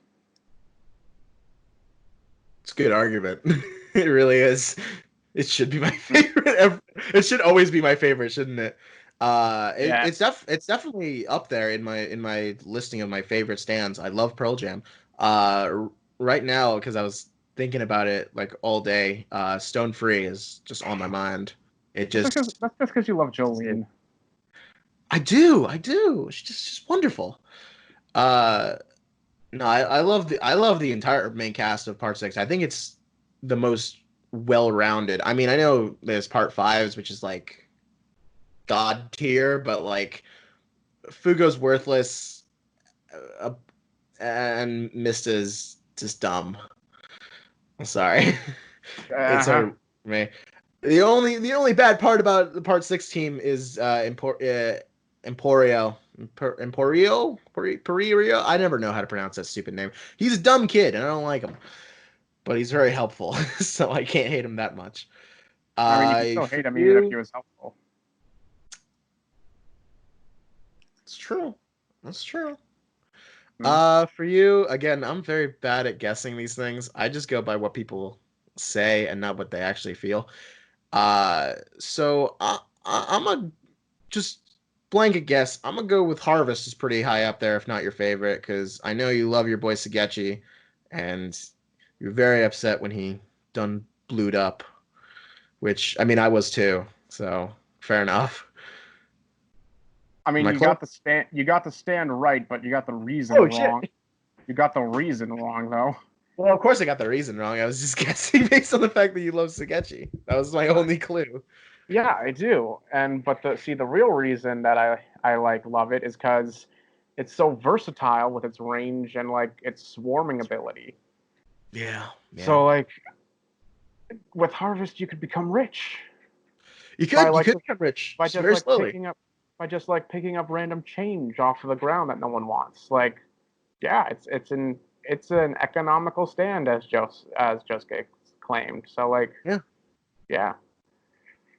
It's a good argument. It really is. It should be my Mm. favorite. It should always be my favorite, shouldn't it? Yeah. It's definitely up there in my listing of my favorite stands. I love Pearl Jam. Right now, because I was thinking about it like all day. Stone Free is just on my mind. It just That's just because you love Jolene. I do. She's wonderful. Uh, no, I love the entire main cast of Part Six. I think it's the most well-rounded. I mean, I know there's Part Fives, which is like god tier, but like Fugo's worthless, uh, and Mista's just dumb. I'm sorry. It's Uh-huh. a me. The only bad part about the Part Six team is Emporio. Emporio. I never know how to pronounce that stupid name. He's a dumb kid, and I don't like him, but he's very helpful, so I can't hate him that much. I mean, you can still For hate him even if he you, was helpful. it's true. That's true. Hmm? For you, again, I'm very bad at guessing these things. I just go by what people say and not what they actually feel. So I'm a just blanket guess. I'm gonna go with Harvest is pretty high up there, if not your favorite, because I know you love your boy Sagechi, and you're very upset when he done blued up. Which I mean, I was too. So fair enough. I Am mean, I close? you got the stand right, but you got the reason Oh wrong. shit. You got the reason wrong though. Well, of course I got the reason wrong. I was just guessing based on the fact that you love Sagechi. That was my only clue. Yeah, I do. And but the real reason that I like love it is because it's so versatile with its range and like its swarming ability. Yeah, yeah. So like with Harvest, you could become rich You by could you like could become rich by just just very like slowly. picking up random change off of the ground that no one wants. Like, yeah, it's an economical stand as Josuke claimed. So like, Yeah. yeah,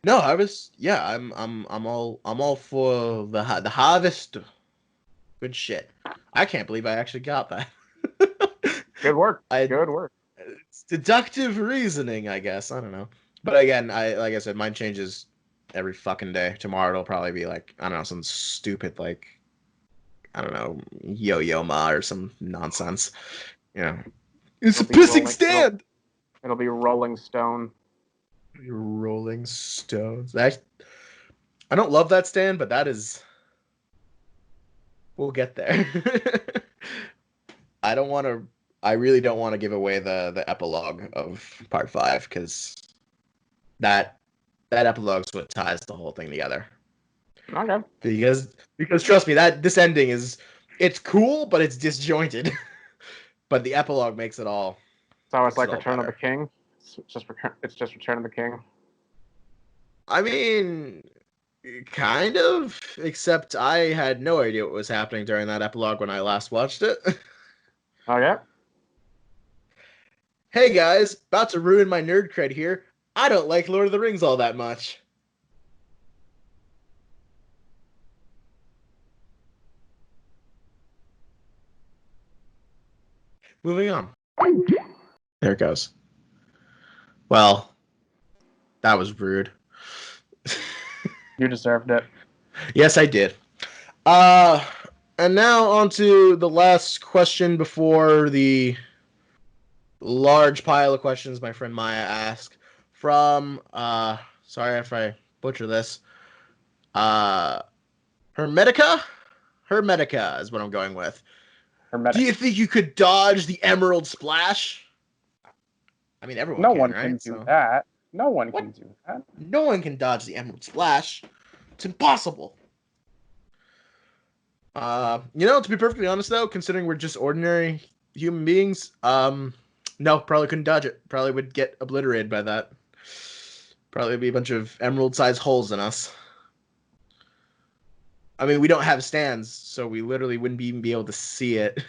No, harvest. Yeah, I'm all for the harvest. Good shit. I can't believe I actually got that. Good work. I Good work. It's deductive reasoning, I guess. I don't know. But again, like I said, mine changes every fucking day. Tomorrow it'll probably be like, I don't know, some stupid like, I don't know, yo-yo ma or some nonsense. You know. It's a It'll be pissing rolling. stand. It'll be Rolling Stone. Rolling Stones. I don't love that stand, but that is we'll get there. I don't want to I really don't want to give away the epilogue of part 5 cuz that that epilogue's what ties the whole thing together. Okay. Because trust me, that this ending is it's cool, but it's disjointed. But the epilogue So it's makes it like all Return of the better. King. It's just Return of the King. I mean, kind of, except I had no idea what was happening during that epilogue when I last watched it. Okay. Hey guys, about to ruin my nerd cred here. I don't like Lord of the Rings all that much. Moving on. There it goes. Well, that was rude. You deserved it. Yes, I did. Uh, and now on to the last question before the large pile of questions my friend Maya asked from, sorry if I butcher this, uh, Hermetica? Hermetica is what I'm going with. Do Hermetic. you think you could dodge the Emerald Splash? I mean, everyone No can, one can right? do So, that. No one what? can do that. No one can dodge the Emerald Splash. It's impossible. To be perfectly honest though, considering we're just ordinary human beings, no, probably couldn't dodge it. Probably would get obliterated by that. Probably be a bunch of emerald-sized holes in us. I mean, we don't have stands, so we literally wouldn't even be able to see it.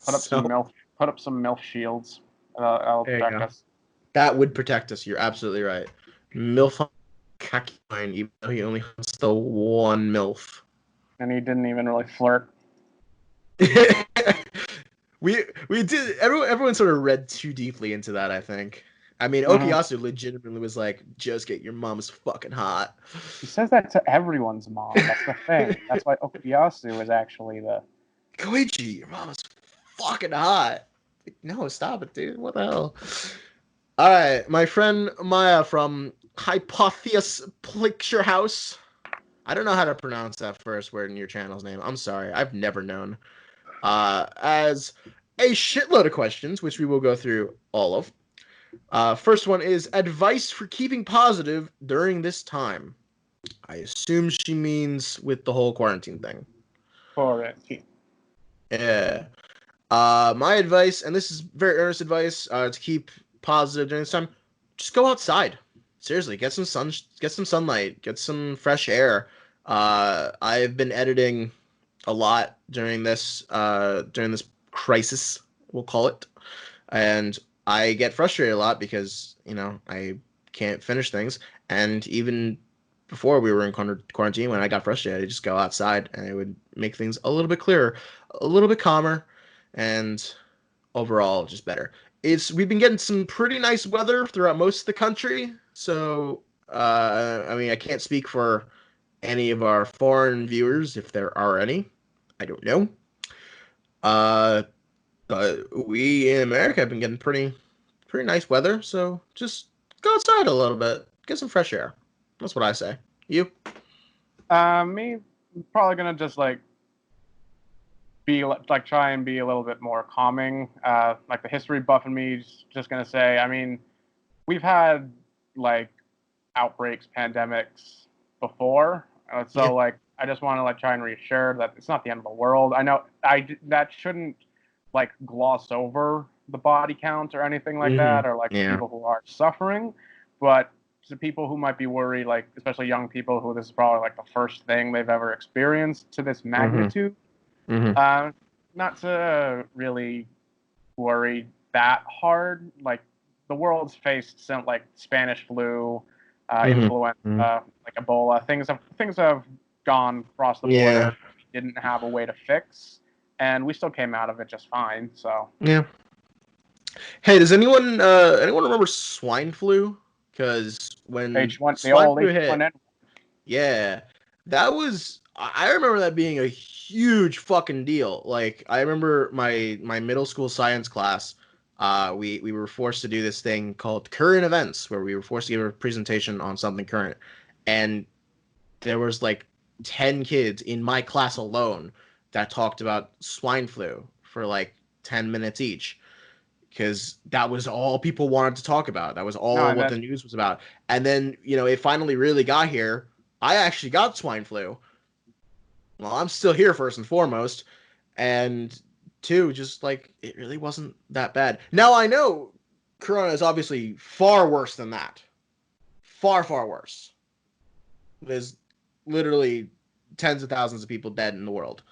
Put up some So milf. Put up some milf shields. That'll there you protect go. us. That would protect us. You're absolutely right. MILF Kakine, even though he only hunts the one MILF. And he didn't even really flirt. we did everyone sort of read too deeply into that, I think. I mean, Mm-hmm. Okuyasu legitimately was like, just get your mom's fucking hot. He says that to everyone's mom. That's the thing. That's why Okuyasu is actually the. Koichi, your mom is fucking hot. Like, no, stop it, dude. What the hell? All right, my friend Maya from Hypotheus Picture House. I don't know how to pronounce that first word in your channel's name. I'm sorry. I've never known. As a shitload of questions, which we will go through all of. First one is advice for keeping positive during this time. I assume she means with the whole quarantine thing. Quarantine. Yeah. My advice, and this is very earnest advice, to keep positive during this time, just go outside. Seriously, get some sunlight, get some fresh air. I've been editing a lot during this crisis, we'll call it, and I get frustrated a lot because I can't finish things, and even before we were in quarantine, when I got frustrated, I just go outside and it would make things a little bit clearer, a little bit calmer, and overall just better. We've been getting some pretty nice weather throughout most of the country, so I mean I can't speak for any of our foreign viewers if there are any. I don't know. Uh, but we in America have been getting pretty nice weather, so just go outside a little bit, get some fresh air. That's what I say. You? Me probably gonna just like be like try and be a little bit more calming. Like the history buff in me is just gonna say. I mean, we've had like outbreaks, pandemics before, Yeah. so like I just want to like try and reassure that it's not the end of the world. I know that shouldn't like gloss over the body count or anything like Mm-hmm. that, or like the Yeah. people who are suffering, but to people who might be worried, like especially young people who this is probably like the first thing they've ever experienced to this Mm-hmm. magnitude, Mm-hmm. uh, not to really worry that hard. Like the world's faced some like Spanish flu, influenza, like Ebola. Things have gone across the border. Didn't have a way to fix, and we still came out of it just fine. So yeah. Hey, does anyone remember swine flu? Because when H1, the swine old flu hit, H1N. yeah, that was. I remember that being a huge fucking deal. Like I remember my middle school science class. We were forced to do this thing called current events, where we were forced to give a presentation on something current, and there was like 10 kids in my class alone that talked about swine flu for like 10 minutes each because that was all people wanted to talk about. That was No, all and what then the news was about. And then, it finally really got here. I actually got swine flu. Well, I'm still here first and foremost. And two, just like it really wasn't that bad. Now I know Corona is obviously far worse than that. Far, far worse. There's literally tens of thousands of people dead in the world.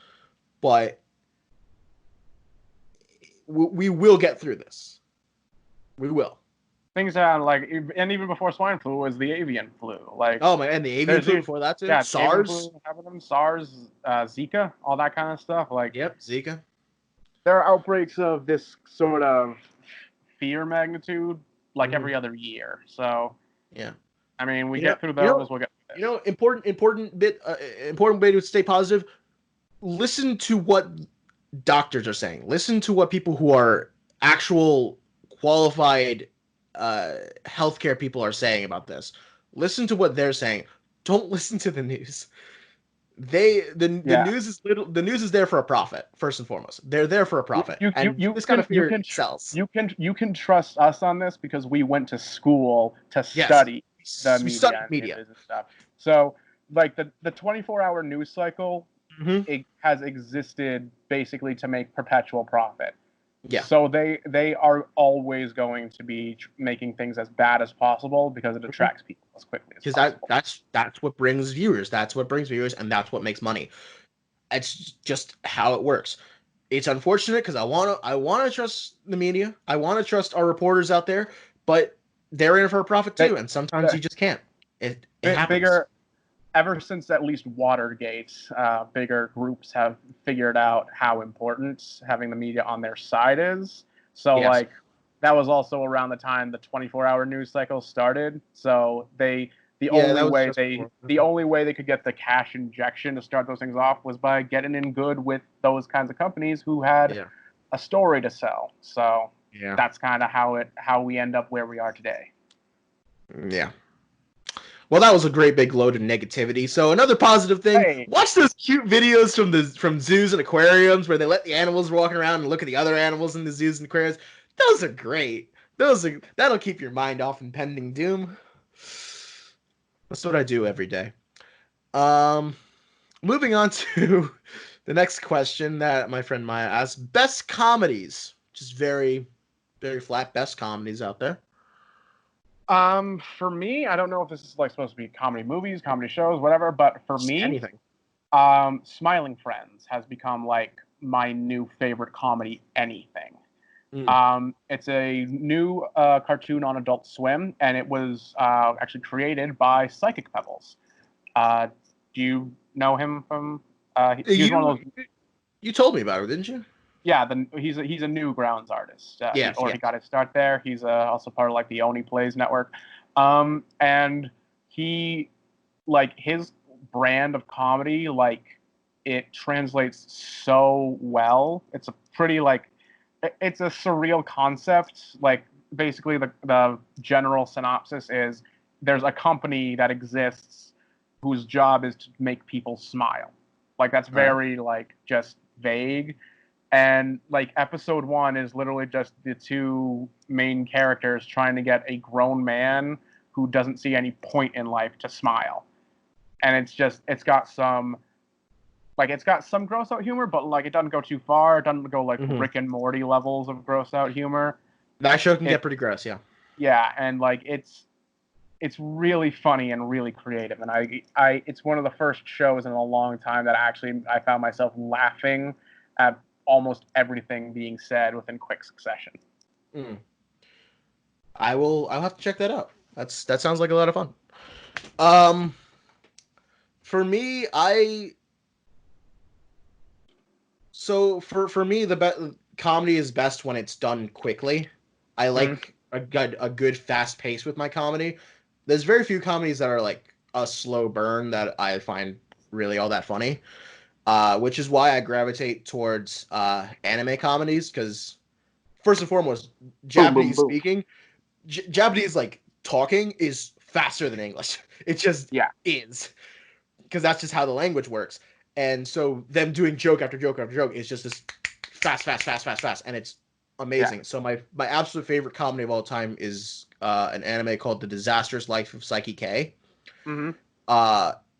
But we will get through this. We will. things had like, and even before swine flu was the avian flu. Like Oh my, and the avian there's flu before that too. yeah, the avian SARS. flu, happened, SARS, Zika, all that kind of stuff. Like Yep, Zika. there are outbreaks of this sort of fear magnitude like every other year. So Yeah. I mean, we You know, get through you those, know, we'll get through this. important way to stay positive. Listen to what doctors are saying. Listen to what people who are actual qualified healthcare people are saying about this. Listen to what they're saying. Don't listen to the news. The Yeah, news is the news is there for a profit first and foremost. They're there for a profit, and this kind of fear sells. you can trust us on this because we went to school to Yes, study the we study media and media. news and stuff. So like the 24-hour news cycle, Mm-hmm. it has existed basically to make perpetual profit. Yeah, So they are always going to be making things as bad as possible because it attracts people as quickly as because possible. that's what brings viewers. That's what brings viewers, and that's what makes money. It's just how it works. It's unfortunate because I wanna trust the media. I want to trust our reporters out there, but they're in it for a profit They, too, and sometimes you just can't. It happens. bigger ever since at least Watergate, bigger groups have figured out how important having the media on their side is. So Yes. like that was also around the time the 24-hour news cycle started. So Yeah, that was just before. the only way they could get the cash injection to start those things off was by getting in good with those kinds of companies who had Yeah. a story to sell. So Yeah. that's kind of how we end up where we are today. Yeah. Well, that was a great big load of negativity. So another positive thing: Hey, watch those cute videos from zoos and aquariums where they let the animals walk around and look at the other animals in the zoos and aquariums. Those are great. That'll keep your mind off impending doom. That's what I do every day. Um, moving on to the next question that my friend Maya asked: best comedies, just very, very flat. Best comedies out there. For me, I don't know if this is like supposed to be comedy movies, comedy shows, whatever, but for Just me, anything. Smiling Friends has become like my new favorite comedy anything. Mm. It's a new cartoon on Adult Swim, and it was actually created by Psychic Pebbles. Do you know him from? He was one You of those. you told me about it, didn't you? Yeah, he's a new grounds artist. He Yes, already yes. got his start there. He's also part of like the Oni Plays network, and he like his brand of comedy like it translates so well. It's a pretty like it's a surreal concept. Like basically the general synopsis is there's a company that exists whose job is to make people smile. Like that's All right. very like just vague, and like episode one is literally just the two main characters trying to get a grown man who doesn't see any point in life to smile. And it's got some gross out humor, but like it doesn't go too far. It doesn't go like Mm-hmm. Rick and Morty levels of gross out humor. That show can It get pretty gross, yeah. Yeah, and like it's really funny and really creative. And I it's one of the first shows in a long time that actually I found myself laughing at almost everything being said within quick succession. Mm. I'll have to check that out. That sounds like a lot of fun. Um, for me, for me the comedy is best when it's done quickly. I Mm-hmm. like a good fast pace with my comedy. There's very few comedies that are like a slow burn that I find really all that funny. Which is why I gravitate towards anime comedies because first and foremost, Boom, boom, Japanese boom. speaking, Japanese like talking is faster than English. It just Yeah. is because that's just how the language works. And so them doing joke after joke after joke is just this fast, fast, fast, fast, fast, and it's Yeah. amazing. So my absolute favorite comedy of all time is an anime called The Disastrous Life of Psyche K. Mm-hmm.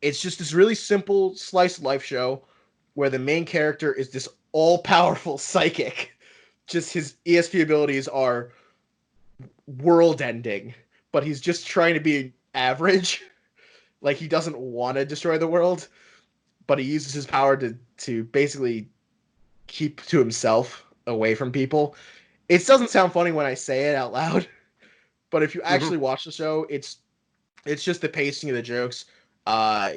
It's just this really simple slice of life show where the main character is this all powerful psychic. Just his ESP abilities are world ending, but he's just trying to be average. Like he doesn't want to destroy the world, but he uses his power to basically keep to himself away from people. It doesn't sound funny when I say it out loud, but if you Mm-hmm. actually watch the show, it's just the pacing of the jokes.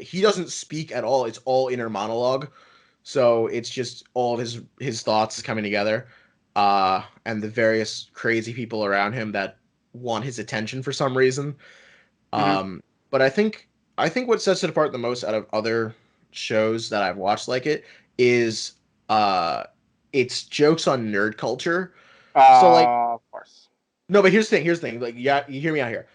He doesn't speak at all. It's all inner monologue. So it's just all of his thoughts coming together, and the various crazy people around him that want his attention for some reason. Mm-hmm. Um, but I think what sets it apart the most out of other shows that I've watched like it is uh, it's jokes on nerd culture. So like, Of course. no, but here's the thing. Here's the thing. Like, yeah, you hear me out here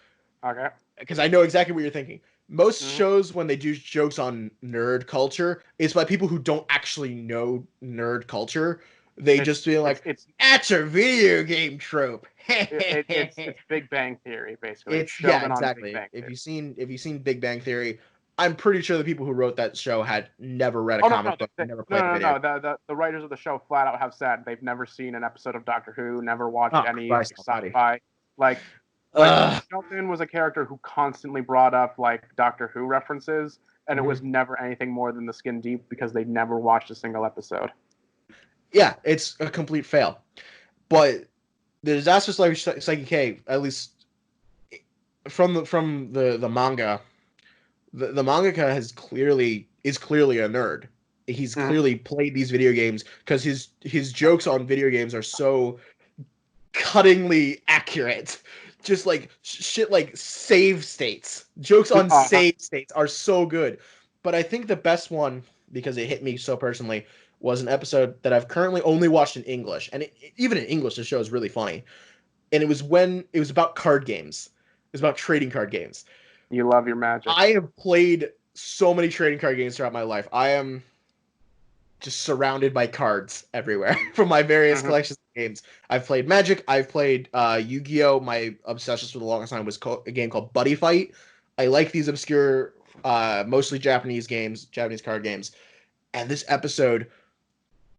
Okay. because I know exactly what you're thinking. Most Mm-hmm. shows, when they do jokes on nerd culture, it's by people who don't actually know nerd culture. They just feel It's like, it's that's a video game trope. it's Big Bang Theory basically. It's Yeah, Sheldon on Big exactly. Bang Theory. If you've seen Big Bang Theory, I'm pretty sure the people who wrote that show had never read a Oh no comic no book, never no played a no video no game. the writers of the show flat out have said they've never seen an episode of Doctor Who, never watched Oh any Christ like Almighty! sci-fi. Like Ugh. Sheldon was a character who constantly brought up like Doctor Who references, and it was Mhm. never anything more than the skin deep because they never watched a single episode. Yeah, it's a complete fail. But the Disastrous Life of Psyche K, at least from the manga, the mangaka is clearly a nerd. He's Mm-hmm. clearly played these video games because his jokes on video games are so cuttingly accurate. Just like shit like save states. Jokes on Uh-huh. save states are so good. But I think the best one, because it hit me so personally, was an episode that I've currently only watched in English. And even in English, the show is really funny. And it was about card games. It was about trading card games. You love your magic. I have played so many trading card games throughout my life. I am just surrounded by cards everywhere from my various Mm-hmm. collections of games. I've played Magic. I've played Yu-Gi-Oh. My obsession for the longest time was a game called Buddy Fight. I like these obscure, mostly Japanese games, Japanese card games. And this episode,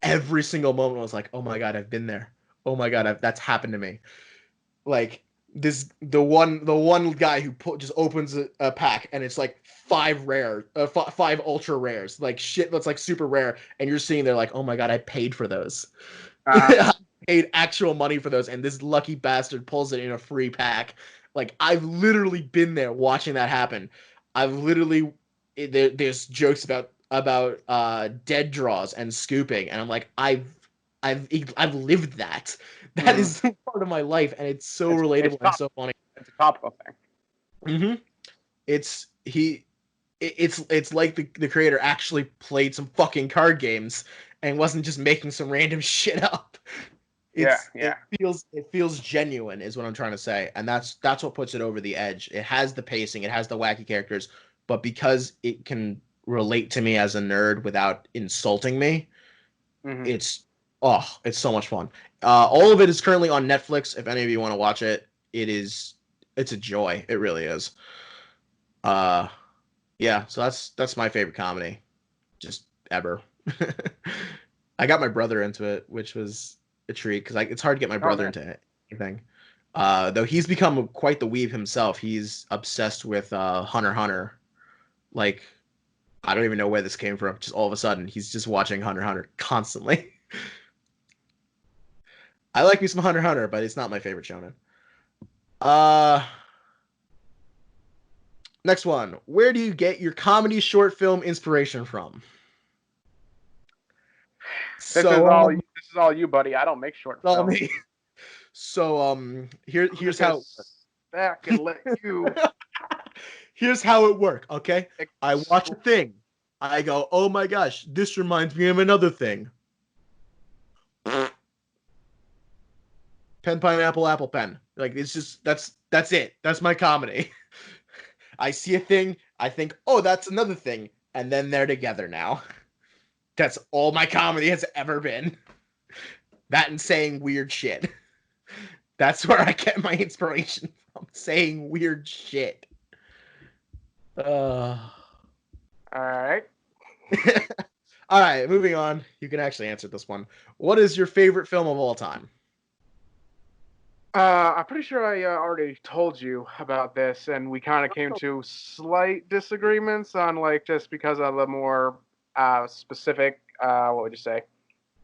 every single moment was like, "Oh my god, I've been there. Oh my god, that's happened to me." Like the one guy who just opens a pack and it's like five ultra rares, like shit that's like super rare, and you're sitting there like, oh my god, I paid for those. Uh-huh. I paid actual money for those, and this lucky bastard pulls it in a free pack. Like I've literally been there watching that happen. I've literally there's jokes about dead draws and scooping, and I'm like, I've I've lived that. That Mm-hmm. is part of my life, and it's so It's relatable and top. so funny. It's a topical thing. Hmm. It's he. It's like the creator actually played some fucking card games and wasn't just making some random shit up. Yeah, It's yeah. it feels genuine is what I'm trying to say, and that's what puts it over the edge. It has the pacing, it has the wacky characters, but because it can relate to me as a nerd without insulting me, Mm-hmm. it's it's so much fun. All of it is currently on Netflix. If any of you want to watch it, it's a joy. It really is. Uh, yeah. So that's my favorite comedy, just ever. I got my brother into it, which was a treat because it's hard to get my Oh, brother nice. into anything. Though he's become quite the weeb himself. He's obsessed with Hunter x Hunter. Like I don't even know where this came from. Just all of a sudden, he's just watching Hunter x Hunter constantly. I like me some Hunter x Hunter, but it's not my favorite shonen. Uh, Next one. Where do you get your comedy short film inspiration from? So, This is all you, buddy. I don't make short all films. me. So, I'm here's just gonna how. sit back and let you. Here's how it worked. Okay, I watch a Explain. thing. I go, oh my gosh, this reminds me of another thing. Pen, pineapple, apple, pen. Like it's just that's it. That's my comedy. I see a thing. I think, oh, that's another thing, and then they're together now. That's all my comedy has ever been. That and saying weird shit. That's where I get my inspiration from. Saying weird shit. Uh... All right. all right, moving on. You can actually answer this one. What is your favorite film of all time? I'm pretty sure I already told you about this, and we kind of came to slight disagreements on like just because of the more specific, what would you say,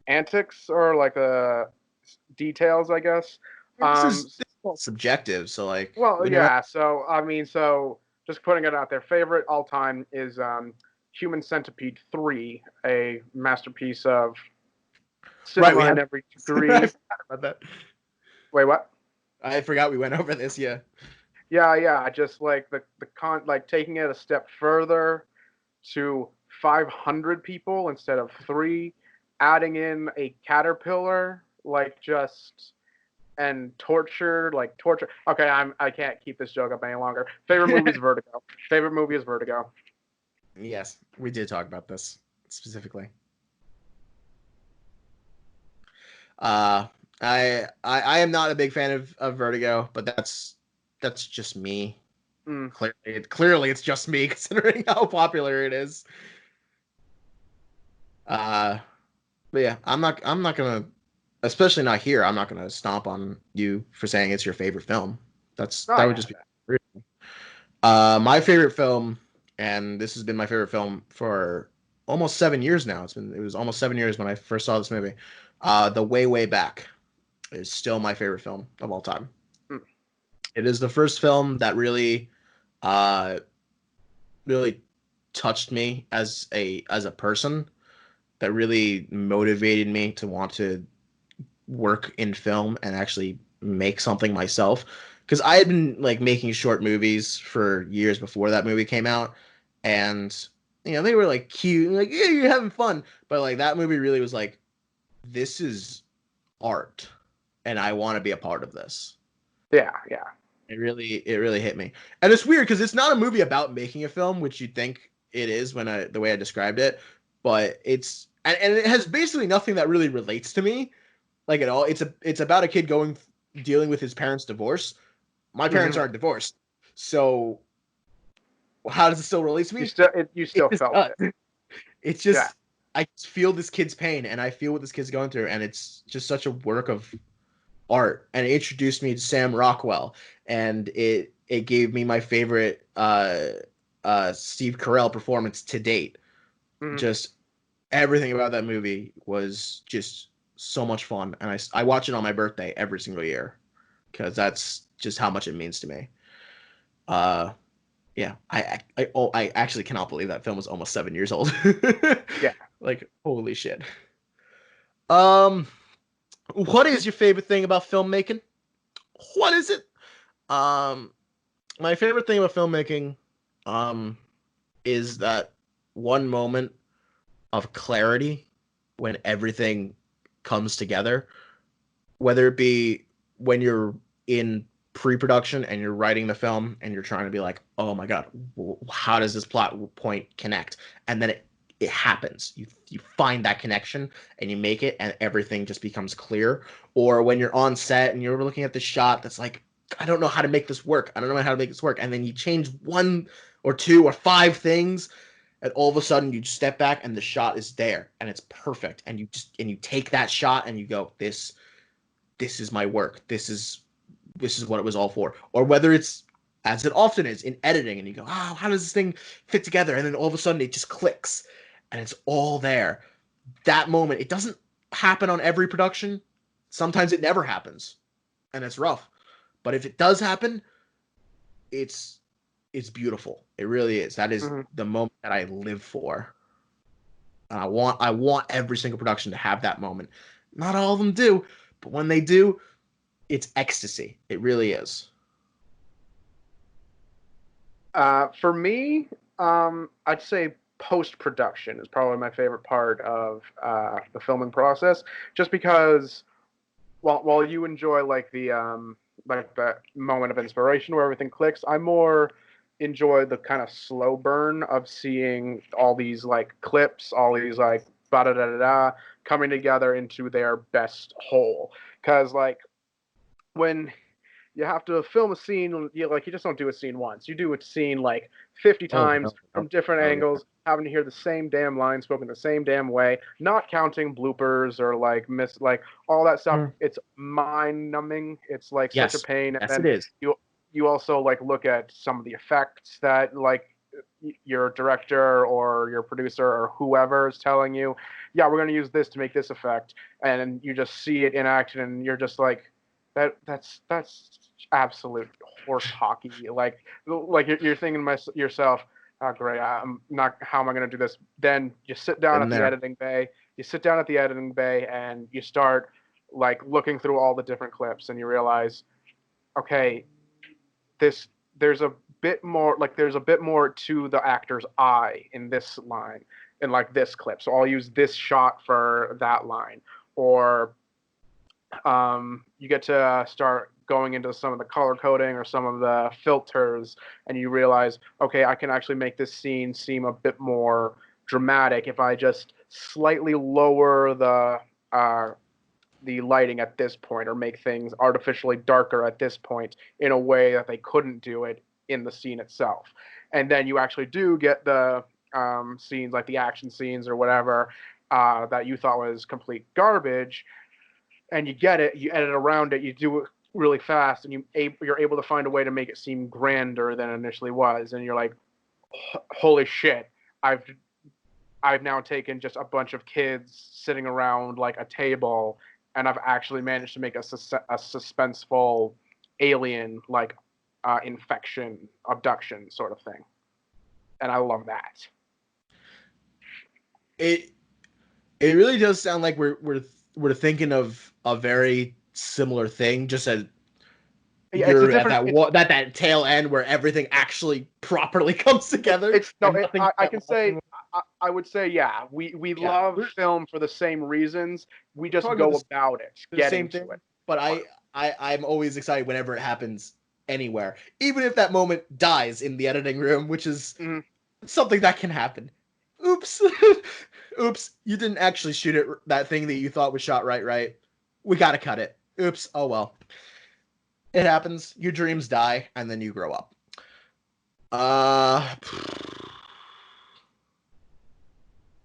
antics or like details, I guess. This is all subjective, so like Well, we never. yeah. So I mean, so just putting it out there, favorite all time is Human Centipede 3, a masterpiece of Right, we cinema in had. every I degree. forgot about that. Wait, what? I forgot we went over this. Yeah. Yeah, yeah. I just like like taking it a step further to 500 people instead of three, adding in a caterpillar, like just and torture, like torture. Okay, I can't keep this joke up any longer. Favorite movie is Vertigo. Favorite movie is Vertigo. Yes, we did talk about this specifically. Uh, I am not a big fan of Vertigo, but that's just me. Mm. Clearly it's just me considering how popular it is. Uh, but yeah, I'm not gonna, especially not here. I'm not gonna stomp on you for saying it's your favorite film. Oh That would yeah. just be rude. My favorite film, and this has been my favorite film for almost 7 years now. It was almost 7 years when I first saw this movie. The Way Back is still my favorite film of all time. Mm. It is the first film that uh, really touched me as a person. That really motivated me to want to work in film and actually make something myself. Because I had been like making short movies for years before that movie came out, and they were like cute, and, like yeah, you're having fun, but like that movie really was like, this is art, and I want to be a part of this. Yeah, yeah. It really hit me, and it's weird because it's not a movie about making a film, which you'd think it is the way I described it, but and it has basically nothing that really relates to me like at all. It's about a kid dealing with his parents' divorce. My parents Hmm. aren't divorced, so how does it still relate to me? You It still just felt does. it. It's Yeah. just I just feel this kid's pain, and I feel what this kid's going through, and it's just such a work of art. And it introduced me to Sam Rockwell, and it gave me my favorite Steve Carell performance to date. Hmm. Just everything about that movie was just so much fun, and I watch it on my birthday every single year because that's just how much it means to me. Uh, yeah, I actually cannot believe that film was almost 7 years old. Yeah. Like holy shit. Um, what is your favorite thing about filmmaking? What is it? Um, my favorite thing about filmmaking, um, is that one moment of clarity when everything comes together, whether it be when you're in pre-production and you're writing the film and you're trying to be like, oh my god, how does this plot point connect, and then it happens. You find that connection and you make it and everything just becomes clear. Or when you're on set and you're looking at the shot that's like, I don't know how to make this work, I don't know how to make this work, and then you change one or two or five things, and all of a sudden you step back and the shot is there and it's perfect, and you take that shot and you go, this is my work. This is what it was all for. Or whether it's, as it often is, in editing, and you go, oh, how does this thing fit together? And then all of a sudden it just clicks and it's all there. That moment, it doesn't happen on every production. Sometimes it never happens and it's rough. But if it does happen, it's it's beautiful. It really is. That is Hmm. the moment that I live for. And I want every single production to have that moment. Not all of them do, but when they do, it's ecstasy. It really is. For me, I'd say post production is probably my favorite part of the filming process, just because while you enjoy like the moment of inspiration where everything clicks, I more enjoy the kind of slow burn of seeing all these like clips, all these like da da da da da coming together into their best whole. Because like when you have to film a scene, you just don't do a scene once. You do a scene like 50 Oh times no, no, from different no, yeah. angles, having to hear the same damn line spoken the same damn way, not counting bloopers or like miss like all that stuff. Mm. It's mind numbing. It's like such a Yes, pain. And yes, it then is. you also like look at some of the effects that like your director or your producer or whoever is telling you, yeah, we're going to use this to make this effect, and you just see it in action, and you're just like, that's absolute horse hockey. Like you're thinking to yourself, oh great, I'm not. How am I going to do this? Then you sit down Been at the there. editing bay. You sit down at the editing bay, and you start like looking through all the different clips, and you realize, okay, this there's a there's a bit more to the actor's eye in this line in like this clip, so I'll use this shot for that line. Or you get to start going into some of the color coding or some of the filters, and you realize, okay, I can actually make this scene seem a bit more dramatic if I just slightly lower uh, the lighting at this point, or make things artificially darker at this point in a way that they couldn't do it in the scene itself. And then you actually do get the scenes, like the action scenes or whatever, that you thought was complete garbage, and you get it, you edit around it, you do it really fast, and you're able to find a way to make it seem grander than it initially was, and you're like, holy shit, I've I've now taken just a bunch of kids sitting around like a table, and I've actually managed to make a suspenseful alien like infection abduction sort of thing, and I love that. It it really does sound like we're thinking of a very similar thing, just as Yeah, it's a you're at different. that tail end where everything actually properly comes together It's no. and nothing I went can wrong say anymore. I would say yeah. We Yeah, love film for the same reasons. We we're just talking about go about it the getting same to thing, it. but I'm always excited whenever it happens anywhere, even if that moment dies in the editing room, which is Mhm. something that can happen. Oops, oops, you didn't actually shoot it. That thing that you thought was shot right, right? We gotta cut it. Oops. Oh well. It happens. Your dreams die, and then you grow up.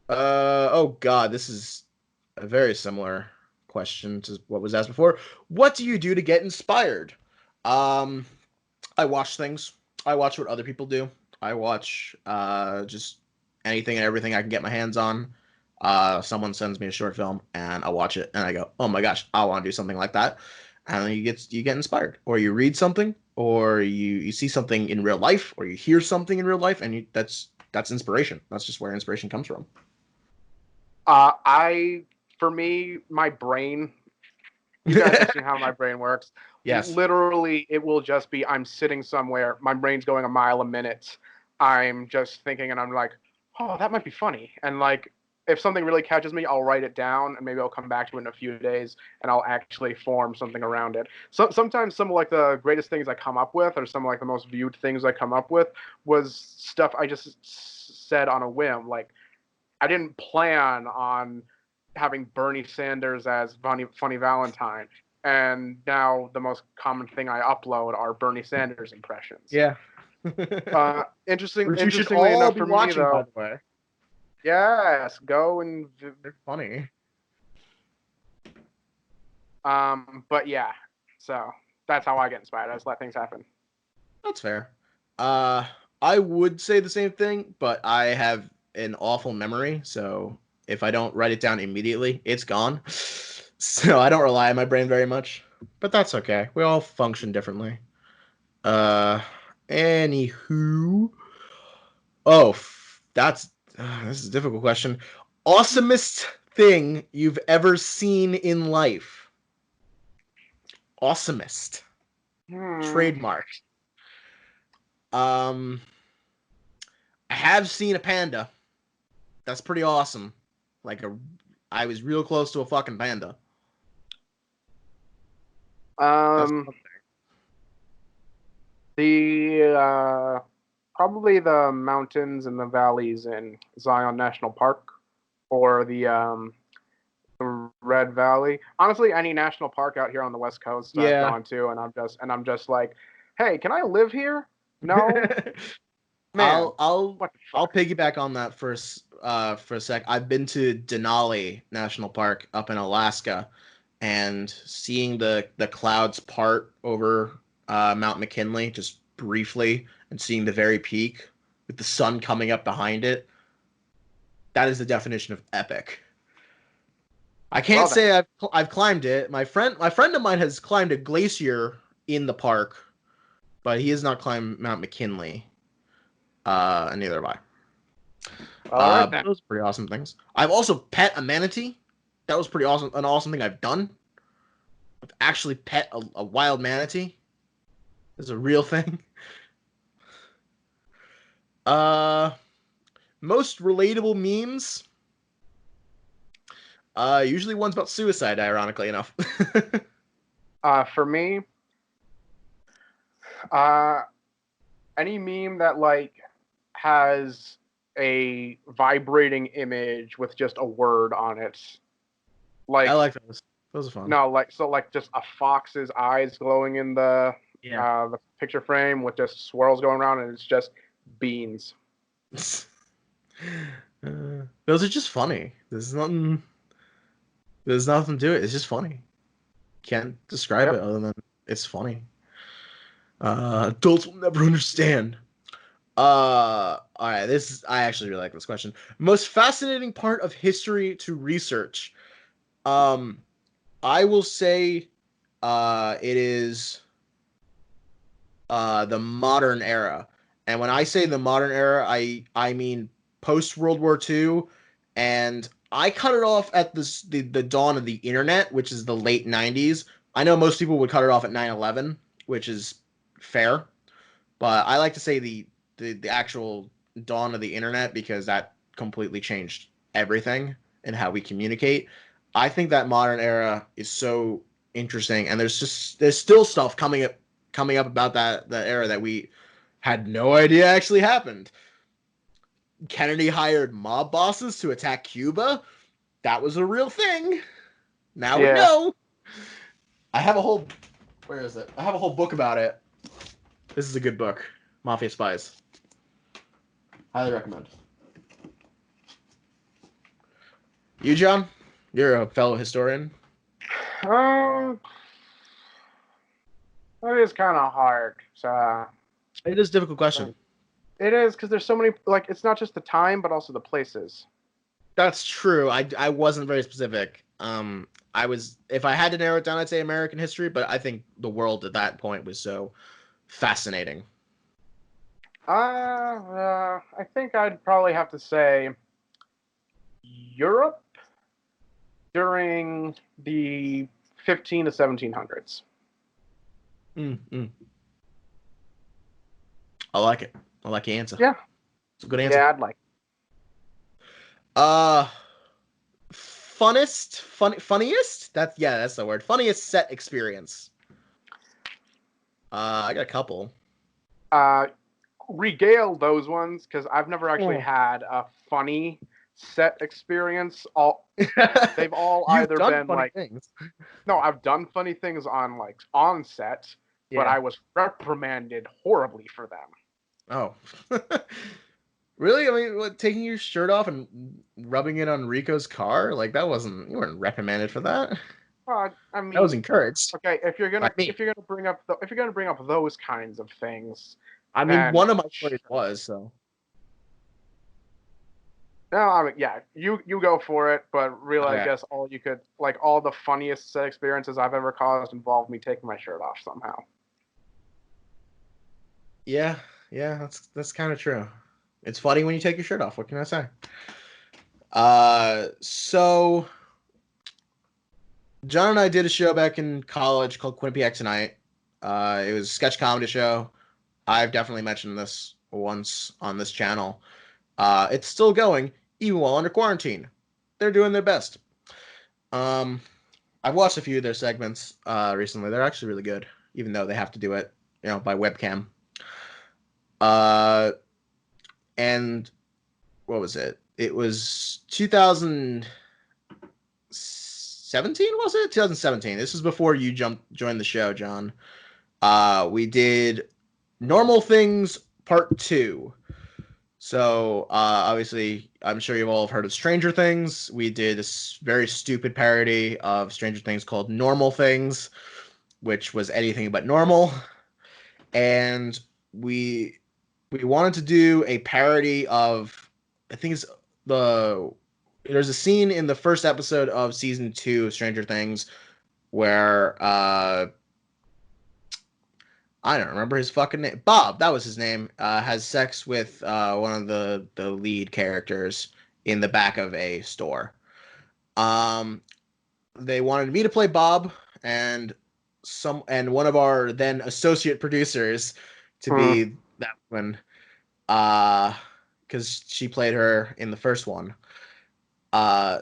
Uh, oh God, this is a very similar question to what was asked before. What do you do to get inspired? Um, I watch things. I watch what other people do. I watch just anything and everything I can get my hands on. Someone sends me a short film and I watch it and I go, "Oh my gosh, I want to do something like that." And then you get inspired, or you read something, or you see something in real life, or you hear something in real life, and that's inspiration. That's just where inspiration comes from. I for me, my brain. You guys have seen how my brain works. Yes. Literally, it will just be I'm sitting somewhere, my brain's going a mile a minute. I'm just thinking, and I'm like, oh, that might be funny. And like, if something really catches me, I'll write it down, and maybe I'll come back to it in a few days, and I'll actually form something around it. So sometimes some of like the greatest things I come up with, or some of like the most viewed things I come up with, was stuff I just said on a whim. Like I didn't plan on having Bernie Sanders as Funny Valentine, and now the most common thing I upload are Bernie Sanders impressions. Yeah. Which you should Interestingly all enough, be for me watching, by though, the way. yes, go and They're funny. but yeah, so that's how I get inspired. I just let things happen. That's fair. Uh, I would say the same thing, but I have an awful memory, so if I don't write it down immediately, it's gone. So I don't rely on my brain very much, but that's okay. We all function differently. Uh, Anywho, oh, this is a difficult question. Awesomest thing you've ever seen in life. Awesomest. Trademark. I have seen a panda. That's pretty awesome. I was real close to a fucking panda. Probably the mountains and the valleys in Zion National Park, or the Red Valley. Honestly, any national park out here on the West Coast I've gone to, and I'm just like, hey, can I live here? No, man. I'll piggyback on that for a sec. I've been to Denali National Park up in Alaska, and seeing the clouds part over Mount McKinley just briefly, and seeing the very peak with the sun coming up behind it. That is the definition of epic. I can't say I've climbed it. My friend of mine has climbed a glacier in the park, but he has not climbed Mount McKinley. And neither have I. Those are pretty awesome things. I've also pet a manatee. That was pretty awesome. An awesome thing I've done. I've actually pet a wild manatee. It's a real thing. Most relatable memes. Usually one's about suicide, ironically enough. For me, any meme that has a vibrating image with just a word on it. I like those. Those are fun. No, just a fox's eyes glowing in the picture frame with just swirls going around, and it's just beans. Those are just funny. There's nothing to it. It's just funny. Can't describe it other than it's funny. Adults will never understand. All right. I actually really like this question. Most fascinating part of history to research. I will say, it is the modern era. And when I say the modern era, I mean post World War II, and I cut it off at the dawn of the internet, which is the late 90s. I know most people would cut it off at 9/11, which is fair, but I like to say the actual dawn of the internet, because that completely changed everything and how we communicate. I think that modern era is so interesting, and there's still stuff coming up about that era that we had no idea actually happened. Kennedy hired mob bosses to attack Cuba. That was a real thing. Now we know. I have a whole Where is it? I have a whole book about it. This is a good book. Mafia Spies. Highly recommend. You, John? You're a fellow historian. That is kind of hard. So it is a difficult question. It is, because there's so many. It's not just the time, but also the places. That's true. I wasn't very specific. If I had to narrow it down, I'd say American history, but I think the world at that point was so fascinating. I think I'd probably have to say Europe during the 15 to 1700s. I like it. I like your answer. Yeah. It's a good answer. Yeah, I'd like. Funniest? That's the word. Funniest set experience. I got a couple. Regale those ones, because I've never actually had a funny set experience. They've all either been things. No, I've done funny things on set, but I was reprimanded horribly for them. Oh. Really? I mean, taking your shirt off and rubbing it on Rico's car? You weren't reprimanded for that. I mean, that was encouraged. Okay, if you're gonna bring up those kinds of things. I mean, one of my stories was so. No, I mean, yeah, you go for it, but really, I guess all the funniest set experiences I've ever caused involved me taking my shirt off somehow. Yeah, yeah, that's kind of true. It's funny when you take your shirt off. What can I say? So John and I did a show back in college called Quinnipiac Tonight. It was a sketch comedy show. I've definitely mentioned this once on this channel. It's still going, even while under quarantine. They're doing their best. Um, I've watched a few of their segments recently. They're actually really good, even though they have to do it, by webcam. Uh, and what was it? It was 2017, was it? 2017. This was before you joined the show, John. We did Normal Things Part 2. So, obviously, I'm sure you've all heard of Stranger Things. We did a very stupid parody of Stranger Things called Normal Things, which was anything but normal. And we we wanted to do a parody of, I think it's there's a scene in the first episode of season 2 of Stranger Things where I don't remember his fucking name. Bob, that was his name. Has sex with one of the lead characters in the back of a store. Um, they wanted me to play Bob and one of our then associate producers to Hmm. be that one. Because she played her in the first one.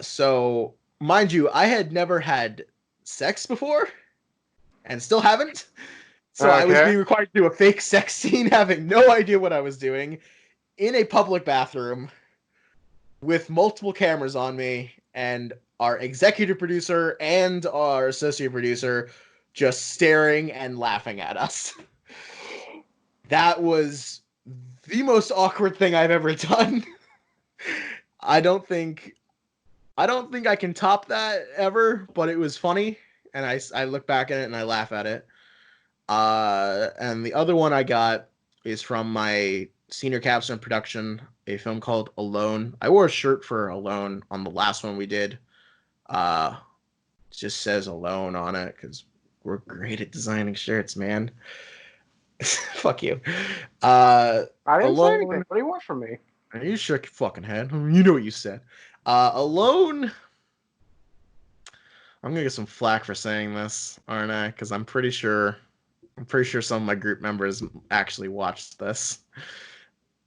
So mind you, I had never had sex before and still haven't. So I was Okay. being required to do a fake sex scene, having no idea what I was doing, in a public bathroom with multiple cameras on me, and our executive producer and our associate producer just staring and laughing at us. That was the most awkward thing I've ever done. I don't think I don't think I can top that ever, but it was funny, and I look back at it and I laugh at it. And the other one I got is from my senior capstone production, a film called Alone. I wore a shirt for Alone on the last one we did. Uh, it just says Alone on it because we're great at designing shirts, man. Fuck you. Uh, I didn't say anything. Alone. What do you want from me? You shook your fucking head. You know what you said. Alone. I'm gonna get some flack for saying this, aren't I? Because I'm pretty sure some of my group members actually watched this.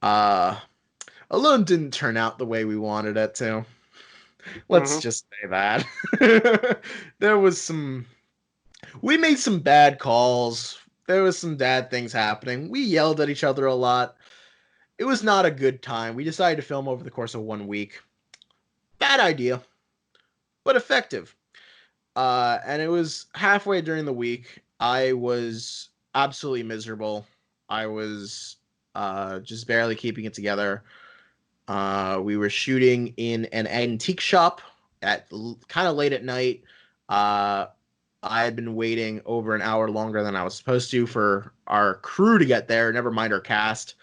Uh, Alone didn't turn out the way we wanted it to. Let's Hmm. just say that. There was some. We made some bad calls. There was some bad things happening. We yelled at each other a lot. It was not a good time. We decided to film over the course of 1 week. Bad idea, but effective. And it was halfway during the week. I was absolutely miserable. I was just barely keeping it together. We were shooting in an antique shop at kind of late at night. Uh, I had been waiting over an hour longer than I was supposed to for our crew to get there, never mind our cast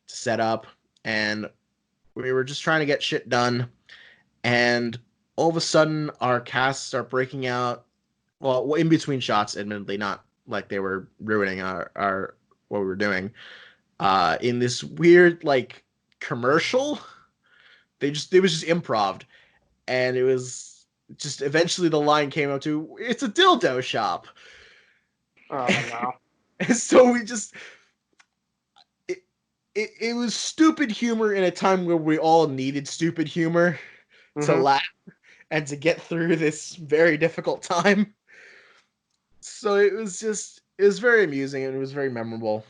to set up. And we were just trying to get shit done. And all of a sudden, our casts start breaking out. Well, in between shots, admittedly, not like they were ruining our what we were doing. In this weird like commercial, it was just improv, and it was just eventually the line came up to it's a dildo shop. Oh no. And so we just it, it was stupid humor in a time where we all needed stupid humor to Hmm. laugh and to get through this very difficult time. So it was very amusing and it was very memorable.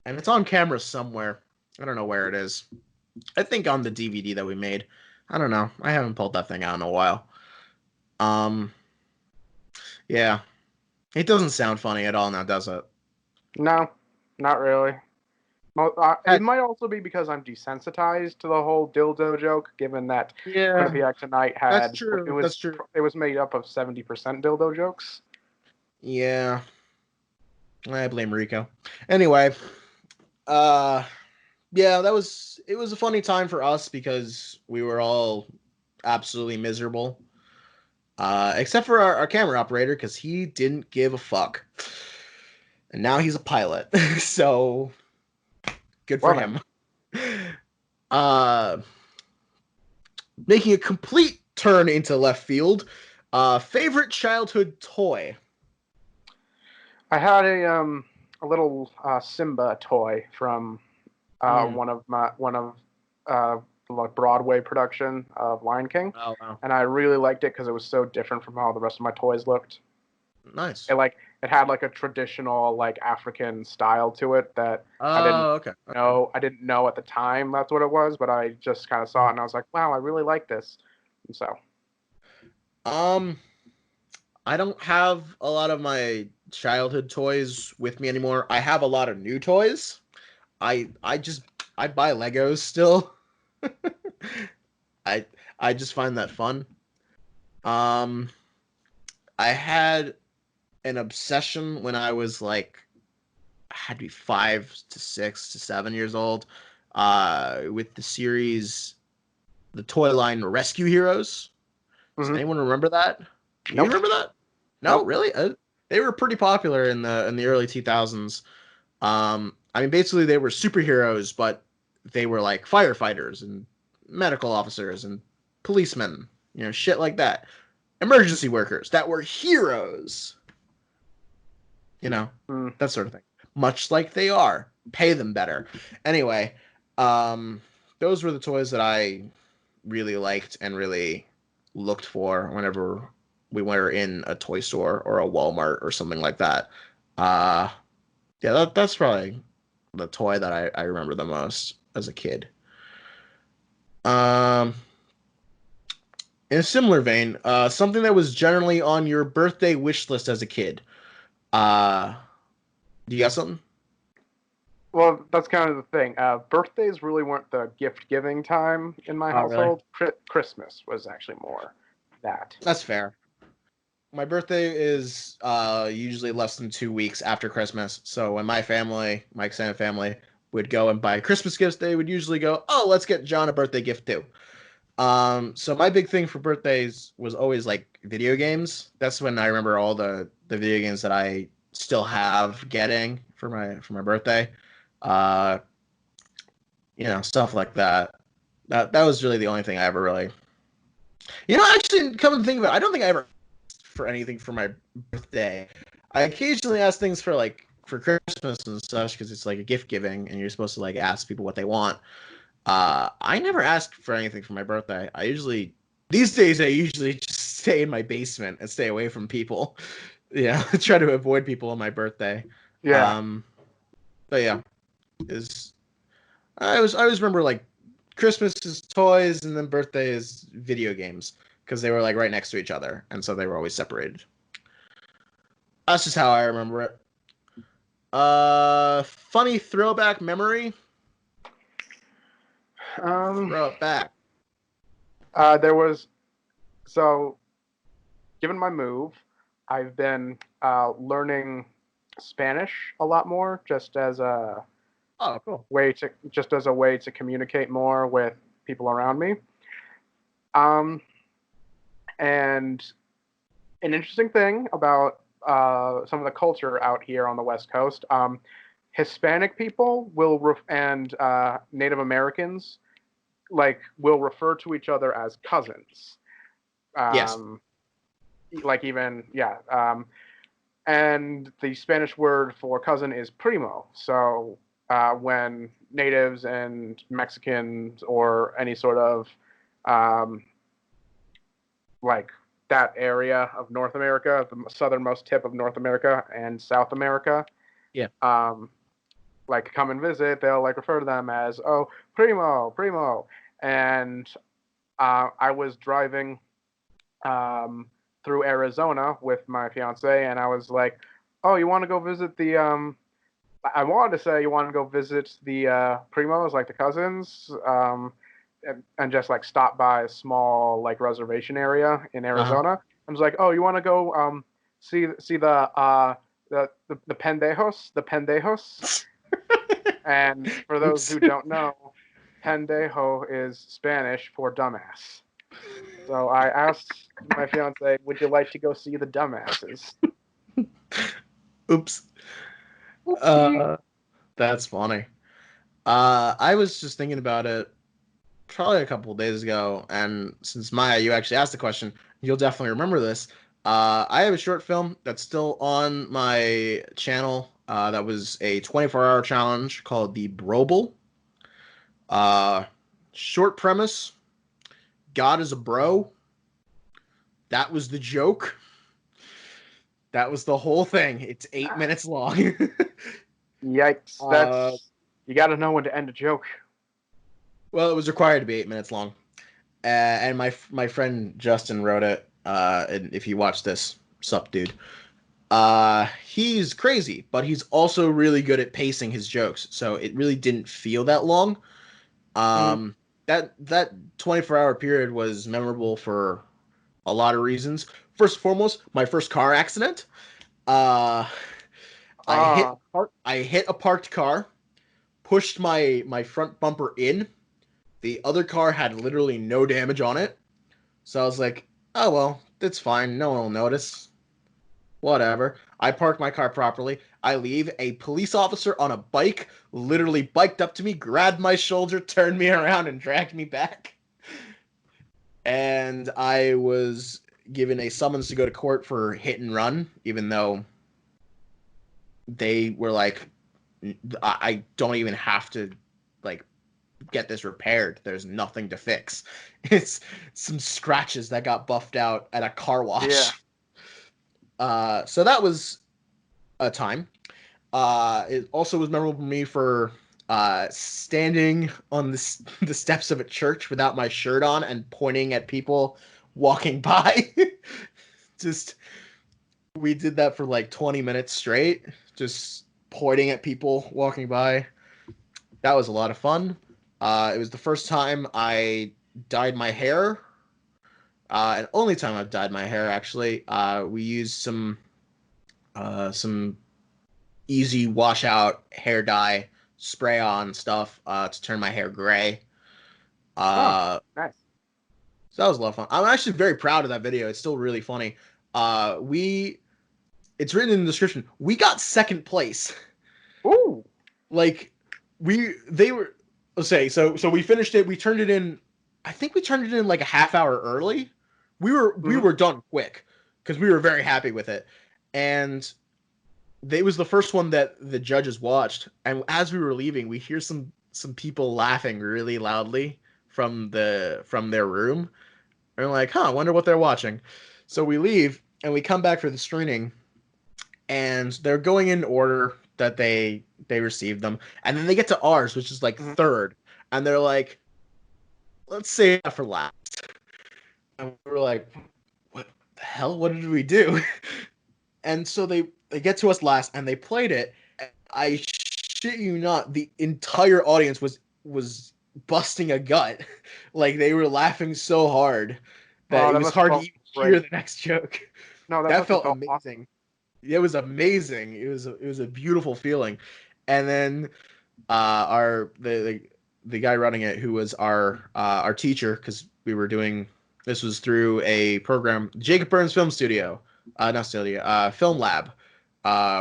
And it's on camera somewhere. I don't know where it is. I think on the DVD that we made. I don't know. I haven't pulled that thing out in a while. Um, yeah, it doesn't sound funny at all now, does it? No, not really. Uh, It might also be because I'm desensitized to the whole dildo joke, given that yeah, Quinnipiac Tonight that's had true. That's true. it was made up of 70% dildo jokes. Yeah, I blame Rico. Anyway, uh, yeah, it was a funny time for us because we were all absolutely miserable. Except for our camera operator, because he didn't give a fuck. And now he's a pilot. So Good for Well him. Uh, Making a complete turn into left field. Favorite childhood toy? I had a little Simba toy from Mm. one of the like Broadway production of Lion King, Oh, wow. and I really liked it because it was so different from how the rest of my toys looked. Nice. It had like a traditional like African style to it that I didn't Oh, okay. Okay. I didn't know at the time that's what it was, but I just kind of saw it and I was like, wow, I really like this. And so, Um, I don't have a lot of my childhood toys with me anymore. I have a lot of new toys. I just I buy Legos still. I I just find that fun. Um, I had an obsession when I was like I had to be 5 to 6 to 7 years old, with the series, the toy line Rescue Heroes. Does hmm anyone remember that? Do you nope, remember that? No, nope. really? They were pretty popular in the early 2000s. I mean, basically they were superheroes, but they were like firefighters and medical officers and policemen, shit like that. Emergency workers that were heroes, you know, Mm. that sort of thing. Much like they are. Pay them better. Anyway, um, those were the toys that I really liked and really looked for whenever we were in a toy store or a Walmart or something like that. Uh, yeah, that's probably the toy that I remember the most as a kid. Um, in a similar vein, something that was generally on your birthday wish list as a kid. Uh, do you got something? Well, that's kind of the thing. Birthdays really weren't the gift giving time in my Oh, really? household. Christmas was actually more that. That's fair. My birthday is usually less than 2 weeks after Christmas. So when my extended family, would go and buy Christmas gifts, they would usually go, "Oh, let's get John a birthday gift too." So my big thing for birthdays was always like video games. That's when I remember all the video games that I still have getting for my birthday. Uh, stuff like that. That was really the only thing I ever really. Actually, come to think of it, I don't think I ever asked for anything for my birthday. I occasionally ask things for Christmas and such because it's like a gift giving and you're supposed to like ask people what they want. I never asked for anything for my birthday. These days I usually just stay in my basement and stay away from people. Yeah, try to avoid people on my birthday. Yeah. Um, but yeah, is I always remember like Christmas is toys and then birthday is video games because they were like right next to each other and so they were always separated. That's just how I remember it. Funny throwback memory. Um, Throw it back. there was so given my move, I've been learning Spanish a lot more, Oh, cool. just as a way to communicate more with people around me. Um, and an interesting thing about some of the culture out here on the West Coast, Hispanic people and Native Americans will refer to each other as cousins. Yes. Um, like even yeah, and the Spanish word for cousin is primo. So when natives and Mexicans or any sort of um, like that area of North America, the southernmost tip of North America and South America, Yeah. um, like come and visit, they'll like refer to them as primo, primo. And I was driving um, through Arizona with my fiance, and I was like, "Oh, you want to go visit the?" I wanted to say you want to go visit the primos, like the cousins, and just like stop by a small like reservation area in Uh-huh. Arizona. I was like, "Oh, you want to go see the pendejos, the pendejos?" And for those Oops. who don't know, pendejo is Spanish for dumbass. So I asked my fiance, "Would you like to go see the dumbasses?" Oops. Oopsie. Uh, that's funny. I was just thinking about it probably a couple of days ago, and since Maya, you actually asked the question, you'll definitely remember this. I have a short film that's still on my channel. That was a 24-hour challenge called the Brobel. Uh, Short premise: God is a bro. That was the joke. That was the whole thing. It's 8 minutes long. Yikes! uh, You got to know when to end a joke. well, it was required to be 8 minutes long. And my friend Justin wrote it. And if you watch this, sup, dude. He's crazy, but he's also really good at pacing his jokes. So it really didn't feel that long. Um, that 24-hour period was memorable for a lot of reasons. First and foremost, my first car accident. Uh, Ah, I hit a parked car, pushed my front bumper in. The other car had literally no damage on it. So I was like, oh, well, that's fine. No one will notice. Whatever. I park my car properly. I leave. A police officer on a bike literally biked up to me, grabbed my shoulder, turned me around, and dragged me back. And I was given a summons to go to court for hit and run, even though they were like, I don't even have to like get this repaired. There's nothing to fix. It's some scratches that got buffed out at a car yeah. wash. So that was a time. It also was memorable for me for standing on the steps of a church without my shirt on and pointing at people walking by. Just we did that for like 20 minutes straight, just pointing at people walking by. That was a lot of fun. It was the first time I dyed my hair, and only time I've dyed my hair actually. We used some easy washout hair dye spray on stuff to turn my hair gray. Oh, Uh, nice. so that was a lot of fun. I'm actually very proud of that video. It's still really funny. We it's written in the description. We got second place. Ooh. Like they were, let's say, so we finished it. We turned it in. I think we turned it in like a half hour early. We were done quick because we were very happy with it, and it was the first one that the judges watched. And as we were leaving, we hear some people laughing really loudly from their room. And we're like, huh, I wonder what they're watching. So we leave and we come back for the screening, and they're going in order that they received them, and then they get to ours, which is like Mhm. third, and they're like, let's save that for last. And we were like, what the hell, what did we do? And so they get to us last and they played it. I shit you not, the entire audience was busting a gut. Like they were laughing so hard that Oh, it that was must have hard to felt even hear great. the next joke. No, that That must have felt felt awesome. amazing. It was amazing. It was a beautiful feeling. And then our the guy running it, who was our teacher, because we were doing this was through a program, Jacob Burns Film Studio, not studio, Film Lab.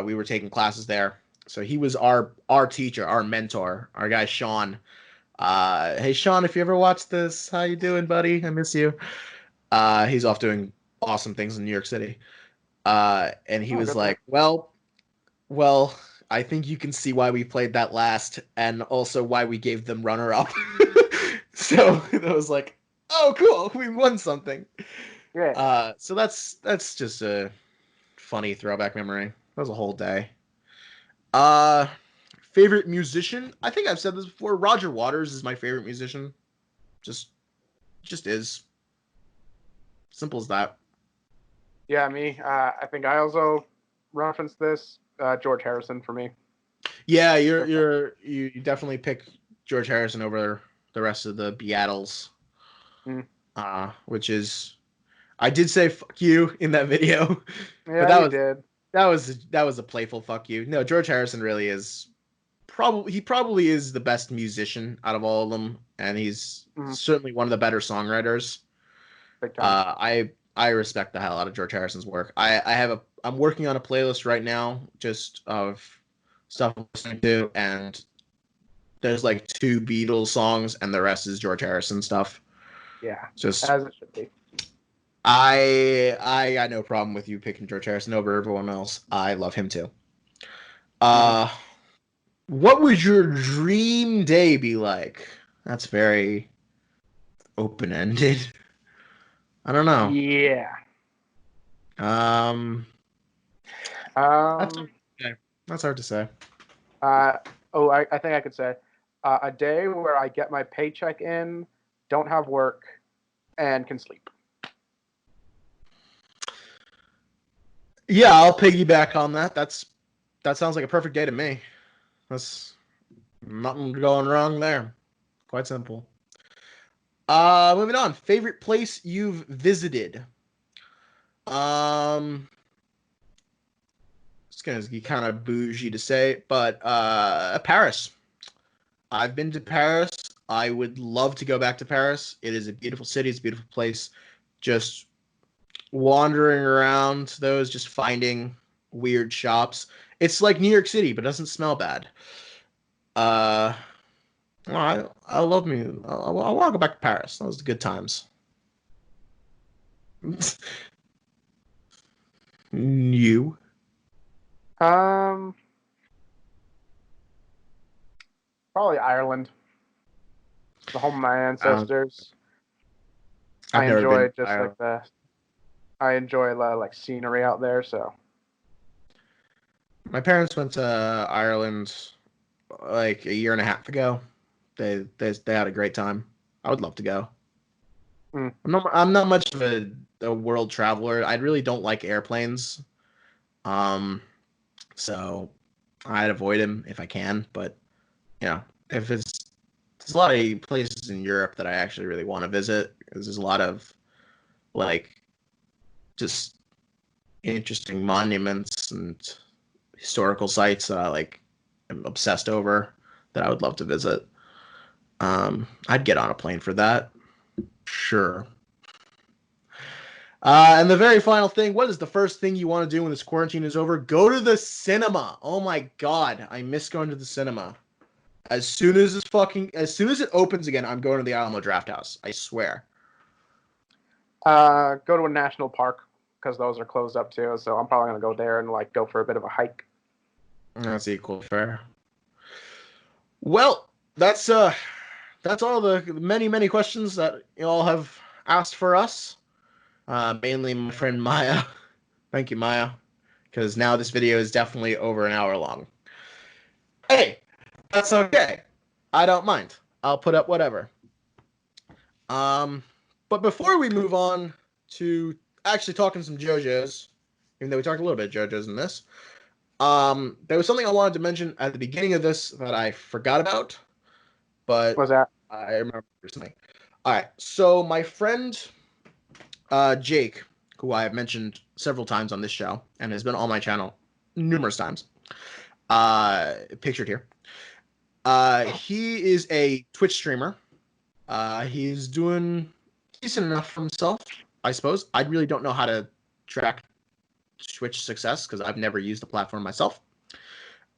We were taking classes there, so he was our teacher, our mentor, our guy Sean. Hey Sean, if you ever watch this, how you doing, buddy? I miss you. He's off doing awesome things in New York City. And he Oh, was good for him. like, well, I think you can see why we played that last, and also why we gave them runner up. So it was like, oh, cool, we won something. Yeah. So that's just a funny throwback memory. That was a whole day. Uh, Favorite musician? I think I've said this before. Roger Waters is my favorite musician. Just just is simple as that. Yeah, me. I think I also referenced this. George Harrison for me. Yeah, you definitely pick George Harrison over the rest of the Beatles. Mm. Which is I did say fuck you in that video, but Yeah, you did. that was a playful fuck you. No, George Harrison really is probably is the best musician out of all of them, and he's Mm. certainly one of the better songwriters. Big time. I respect the hell out of George Harrison's work. I'm working on a playlist right now just of stuff I'm listening to, and There's like 2 Beatles songs, and the rest is George Harrison stuff. Yeah, Just as it should be. I got no problem with you picking George Harrison over everyone else. I love him too. Mm. Uh, what would your dream day be like? That's very open ended. I don't know. Yeah. Um, that's Um. okay. That's hard to say. Uh. Oh, I think I could say a day where I get my paycheck in, don't have work, and can sleep. Yeah, I'll piggyback on that. That sounds like a perfect day to me. That's nothing going wrong there. Quite simple. Moving on. Favorite place you've visited? Um, it's gonna be kind of bougie to say, but Paris. I've been to Paris. I would love to go back to Paris. It is a beautiful city. It's a beautiful place. Just wandering around those, just finding weird shops. It's like New York City, but it doesn't smell bad. Uh, I love me. I want to go back to Paris. That was the good times. You? Um. Probably Ireland, the home of my Um, ancestors. I I've never been enjoy to just Ireland. like I enjoy like scenery out there. So My parents went to Ireland like a year and a half ago. They had a great time. I would love to go. mm. I'm not much of a world traveler. I really don't like airplanes. Um, so I'd avoid them if I can. But you know, if there's a lot of places in Europe that I actually really want to visit because there's a lot of like just interesting monuments and historical sites that I like am obsessed over that I would love to visit. I'd get on a plane for that. Sure. And the very final thing, what is the first thing you want to do when this quarantine is over? Go to the cinema. Oh my god, I miss going to the cinema. As soon as it opens again, I'm going to the Alamo Draft House. I swear. Go to a national park because those are closed up too. So I'm probably gonna go there and like go for a bit of a hike. That's equal fair. Well, that's all the many questions that you all have asked for us. Mainly my friend Maya. Thank you, Maya, because now this video is definitely over an hour long. Hey, that's okay. I don't mind. I'll put up whatever. Um, but before we move on to actually talking some JoJo's, even though we talked a little bit of JoJo's in this, there was something I wanted to mention at the beginning of this that I forgot about, but What's that? I remember something. All right, so my friend Jake, who I have mentioned several times on this show and has been on my channel numerous times, pictured here. He is a Twitch streamer. He's doing decent enough for himself, I suppose. I really don't know how to track Twitch success because I've never used the platform myself.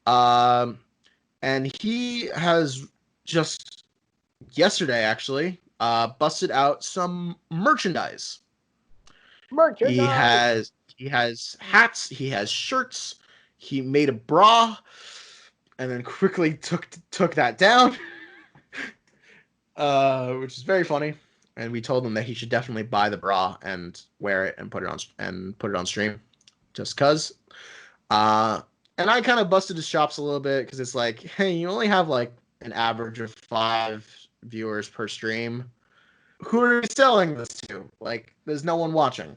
Um, and he has just yesterday actually busted out some merchandise. He Merchandise. has he has hats, he has shirts, he made a bra, and then quickly took that down, which is very funny. And we told him that he should definitely buy the bra and wear it and put it on stream, just cause. Uh, and I kind of busted his chops a little bit because it's like, hey, you only have like an average of 5 viewers per stream. Who are you selling this to? Like, there's no one watching.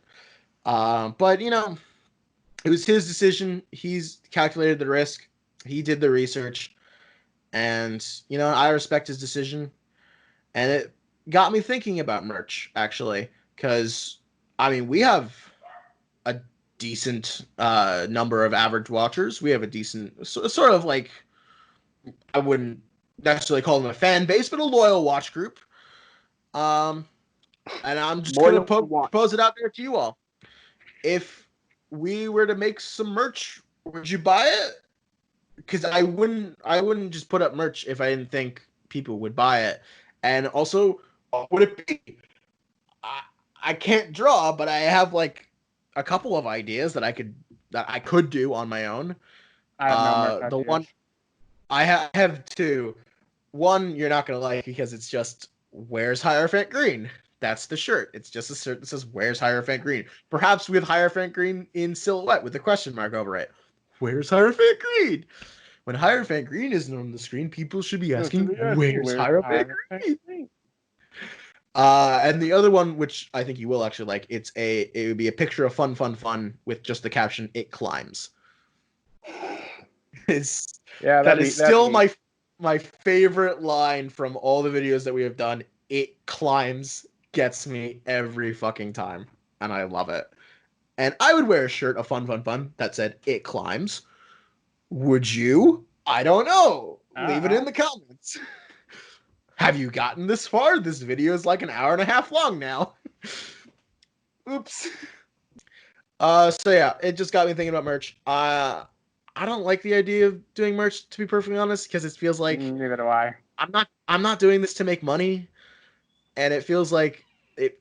But it was his decision. He's calculated the risk. He did the research, and I respect his decision. And it got me thinking about merch actually, because I mean we have a decent number of average watchers. We have a decent sort of like I wouldn't necessarily call them a fan base, but a loyal watch group. Um, and I'm just gonna Loyal to what? propose it out there to you all. If we were to make some merch, would you buy it? because I wouldn't just put up merch if I didn't think people would buy it. And also, what would it be? I, I can't draw, but I have like a couple of ideas that I could do on my own. I have no merch The ideas. one have two. One you're not gonna like because it's just where's Hierophant Green. That's the shirt. It's just a shirt that says where's Hierophant Green. Perhaps with Hierophant Green in silhouette with a question mark over it. Where's Hierophant Green? When Hierophant Green isn't on the screen, people should be asking, where's Hierophant Green? Green? And the other one, which I think you will actually like, it would be a picture of fun with just the caption "It climbs." Is Yeah, that is still neat. my favorite line from all the videos that we have done. It climbs gets me every fucking time, and I love it. And I would wear a shirt of fun that said "It climbs." Would you? I don't know. Leave it in the comments. Have you gotten this far? This video is like an hour and a half long now. Oops. So yeah, it just got me thinking about merch. I don't like the idea of doing merch, to be perfectly honest, because it feels like Neither do I. I'm not doing this to make money, and it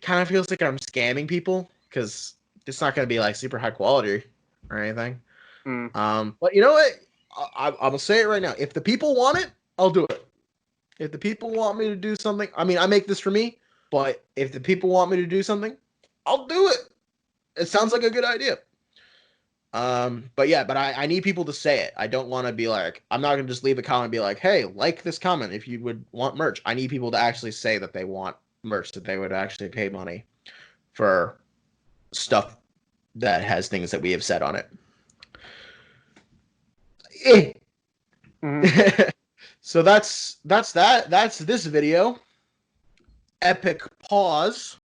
kind of feels like I'm scamming people because it's not going to be like super high quality or anything. Mm. But you know what? I'm gonna say it right now. If the people want it, I'll do it. If the people want me to do something, I mean, I make this for me, but if the people want me to do something, I'll do it. It sounds like a good idea. But I need people to say it. I don't want to be like, I'm not gonna just leave a comment and be like, hey, like this comment if you would want merch. I need people to actually say that they want merch, that they would actually pay money for stuff that has things that we have said on it. Mm-hmm. So that's that. That's this video. Epic pause.